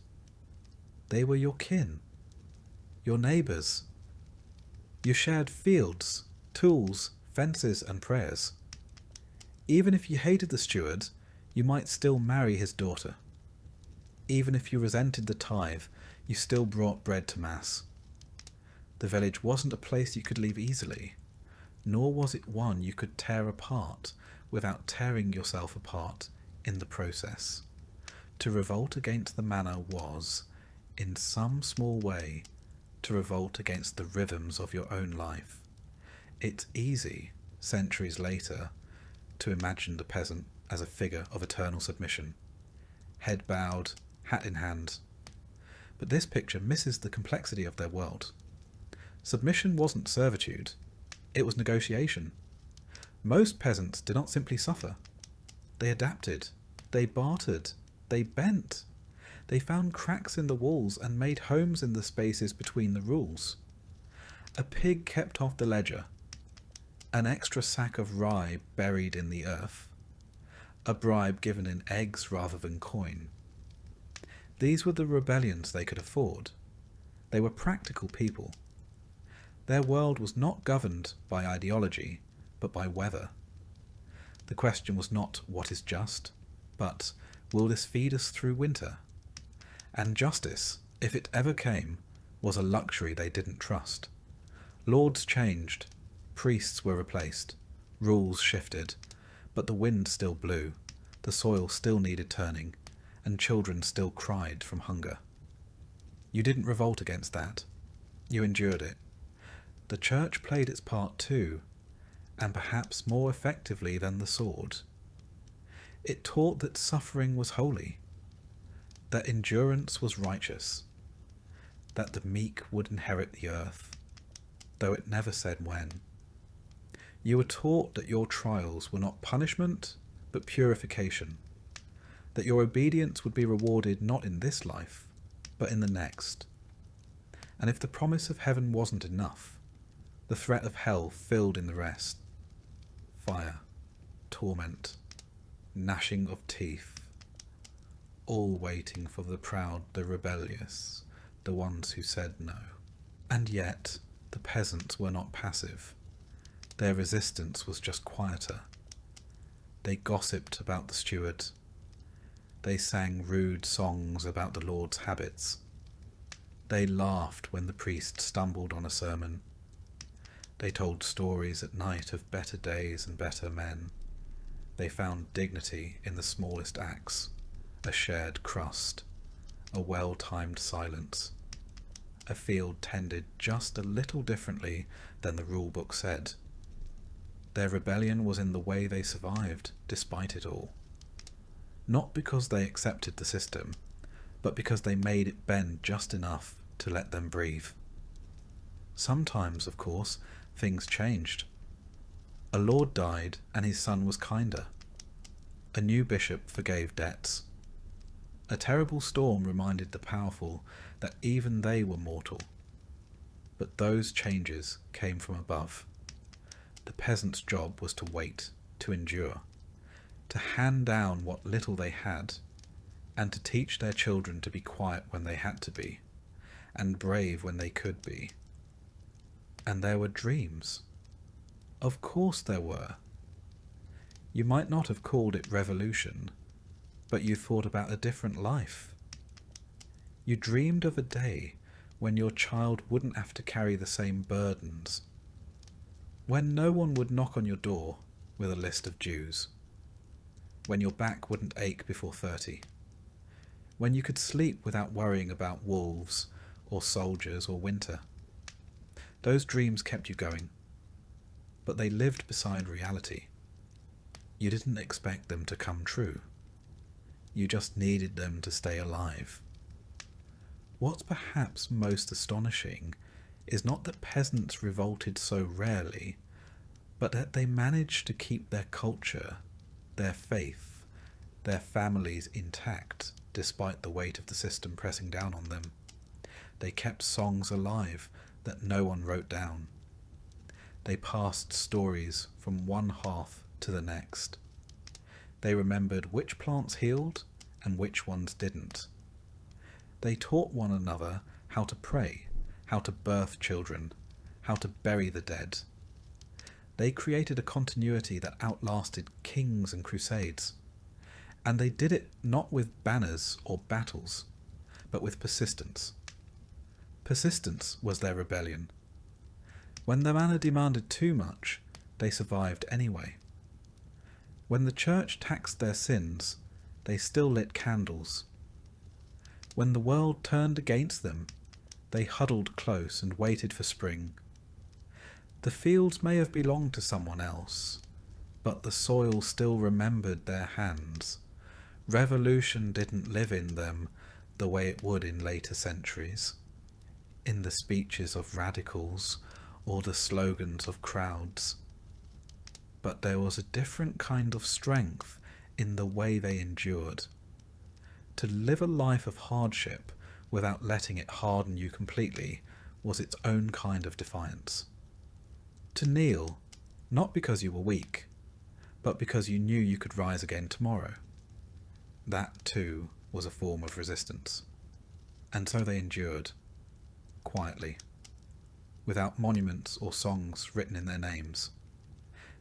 They were your kin, your neighbours. You shared fields, tools, fences and prayers. Even if you hated the steward, you might still marry his daughter. Even if you resented the tithe, you still brought bread to mass. The village wasn't a place you could leave easily, nor was it one you could tear apart without tearing yourself apart in the process. To revolt against the manor was, in some small way, to revolt against the rhythms of your own life. It's easy, centuries later, to imagine the peasant as a figure of eternal submission, head bowed, hat in hand. But this picture misses the complexity of their world. Submission wasn't servitude, it was negotiation. Most peasants did not simply suffer. They adapted, they bartered, they bent. They found cracks in the walls and made homes in the spaces between the rules. A pig kept off the ledger, an extra sack of rye buried in the earth, a bribe given in eggs rather than coin. These were the rebellions they could afford. They were practical people. Their world was not governed by ideology, but by weather. The question was not what is just, but will this feed us through winter? And justice, if it ever came, was a luxury they didn't trust. Lords changed, priests were replaced, rules shifted, but the wind still blew, the soil still needed turning, and children still cried from hunger. You didn't revolt against that. You endured it. The church played its part too, and perhaps more effectively than the sword. It taught that suffering was holy, that endurance was righteous, that the meek would inherit the earth, though it never said when. You were taught that your trials were not punishment, but purification, that your obedience would be rewarded not in this life, but in the next. And if the promise of heaven wasn't enough, the threat of hell filled in the rest. Fire, torment, gnashing of teeth, all waiting for the proud, the rebellious, the ones who said no. And yet, the peasants were not passive. Their resistance was just quieter. They gossiped about the steward. They sang rude songs about the Lord's habits. They laughed when the priest stumbled on a sermon. They told stories at night of better days and better men. They found dignity in the smallest acts, a shared crust, a well-timed silence, a field tended just a little differently than the rule book said. Their rebellion was in the way they survived, despite it all. Not because they accepted the system, but because they made it bend just enough to let them breathe. Sometimes, of course, things changed. A lord died and his son was kinder. A new bishop forgave debts. A terrible storm reminded the powerful that even they were mortal. But those changes came from above. The peasant's job was to wait, to endure, to hand down what little they had, and to teach their children to be quiet when they had to be, and brave when they could be. And there were dreams. Of course there were. You might not have called it revolution, but you thought about a different life. You dreamed of a day when your child wouldn't have to carry the same burdens, when no one would knock on your door with a list of dues, when your back wouldn't ache before 30, when you could sleep without worrying about wolves or soldiers or winter. Those dreams kept you going, but they lived beside reality. You didn't expect them to come true. You just needed them to stay alive. What's perhaps most astonishing is not that peasants revolted so rarely, but that they managed to keep their culture, their faith, their families intact despite the weight of the system pressing down on them. They kept songs alive that no one wrote down. They passed stories from one hearth to the next. They remembered which plants healed and which ones didn't. They taught one another how to pray, how to birth children, how to bury the dead. They created a continuity that outlasted kings and crusades. And they did it not with banners or battles, but with persistence. Persistence was their rebellion. When the manna demanded too much, they survived anyway. When the church taxed their sins, they still lit candles. When the world turned against them, they huddled close and waited for spring. The fields may have belonged to someone else, but the soil still remembered their hands. Revolution didn't live in them the way it would in later centuries, in the speeches of radicals or the slogans of crowds. But there was a different kind of strength in the way they endured. To live a life of hardship without letting it harden you completely was its own kind of defiance. To kneel, not because you were weak, but because you knew you could rise again tomorrow. That too was a form of resistance. And so they endured, quietly, without monuments or songs written in their names.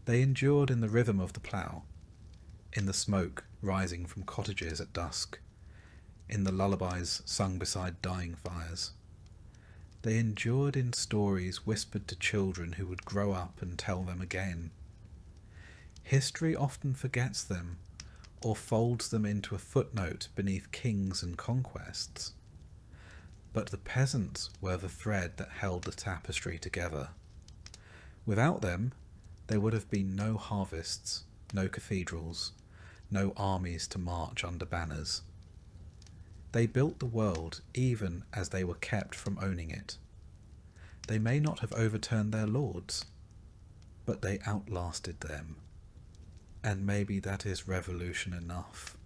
They endured in the rhythm of the plough, in the smoke rising from cottages at dusk, in the lullabies sung beside dying fires. They endured in stories whispered to children who would grow up and tell them again. History often forgets them, or folds them into a footnote beneath kings and conquests. But the peasants were the thread that held the tapestry together. Without them, there would have been no harvests, no cathedrals, no armies to march under banners. They built the world even as they were kept from owning it. They may not have overturned their lords, but they outlasted them. And maybe that is revolution enough.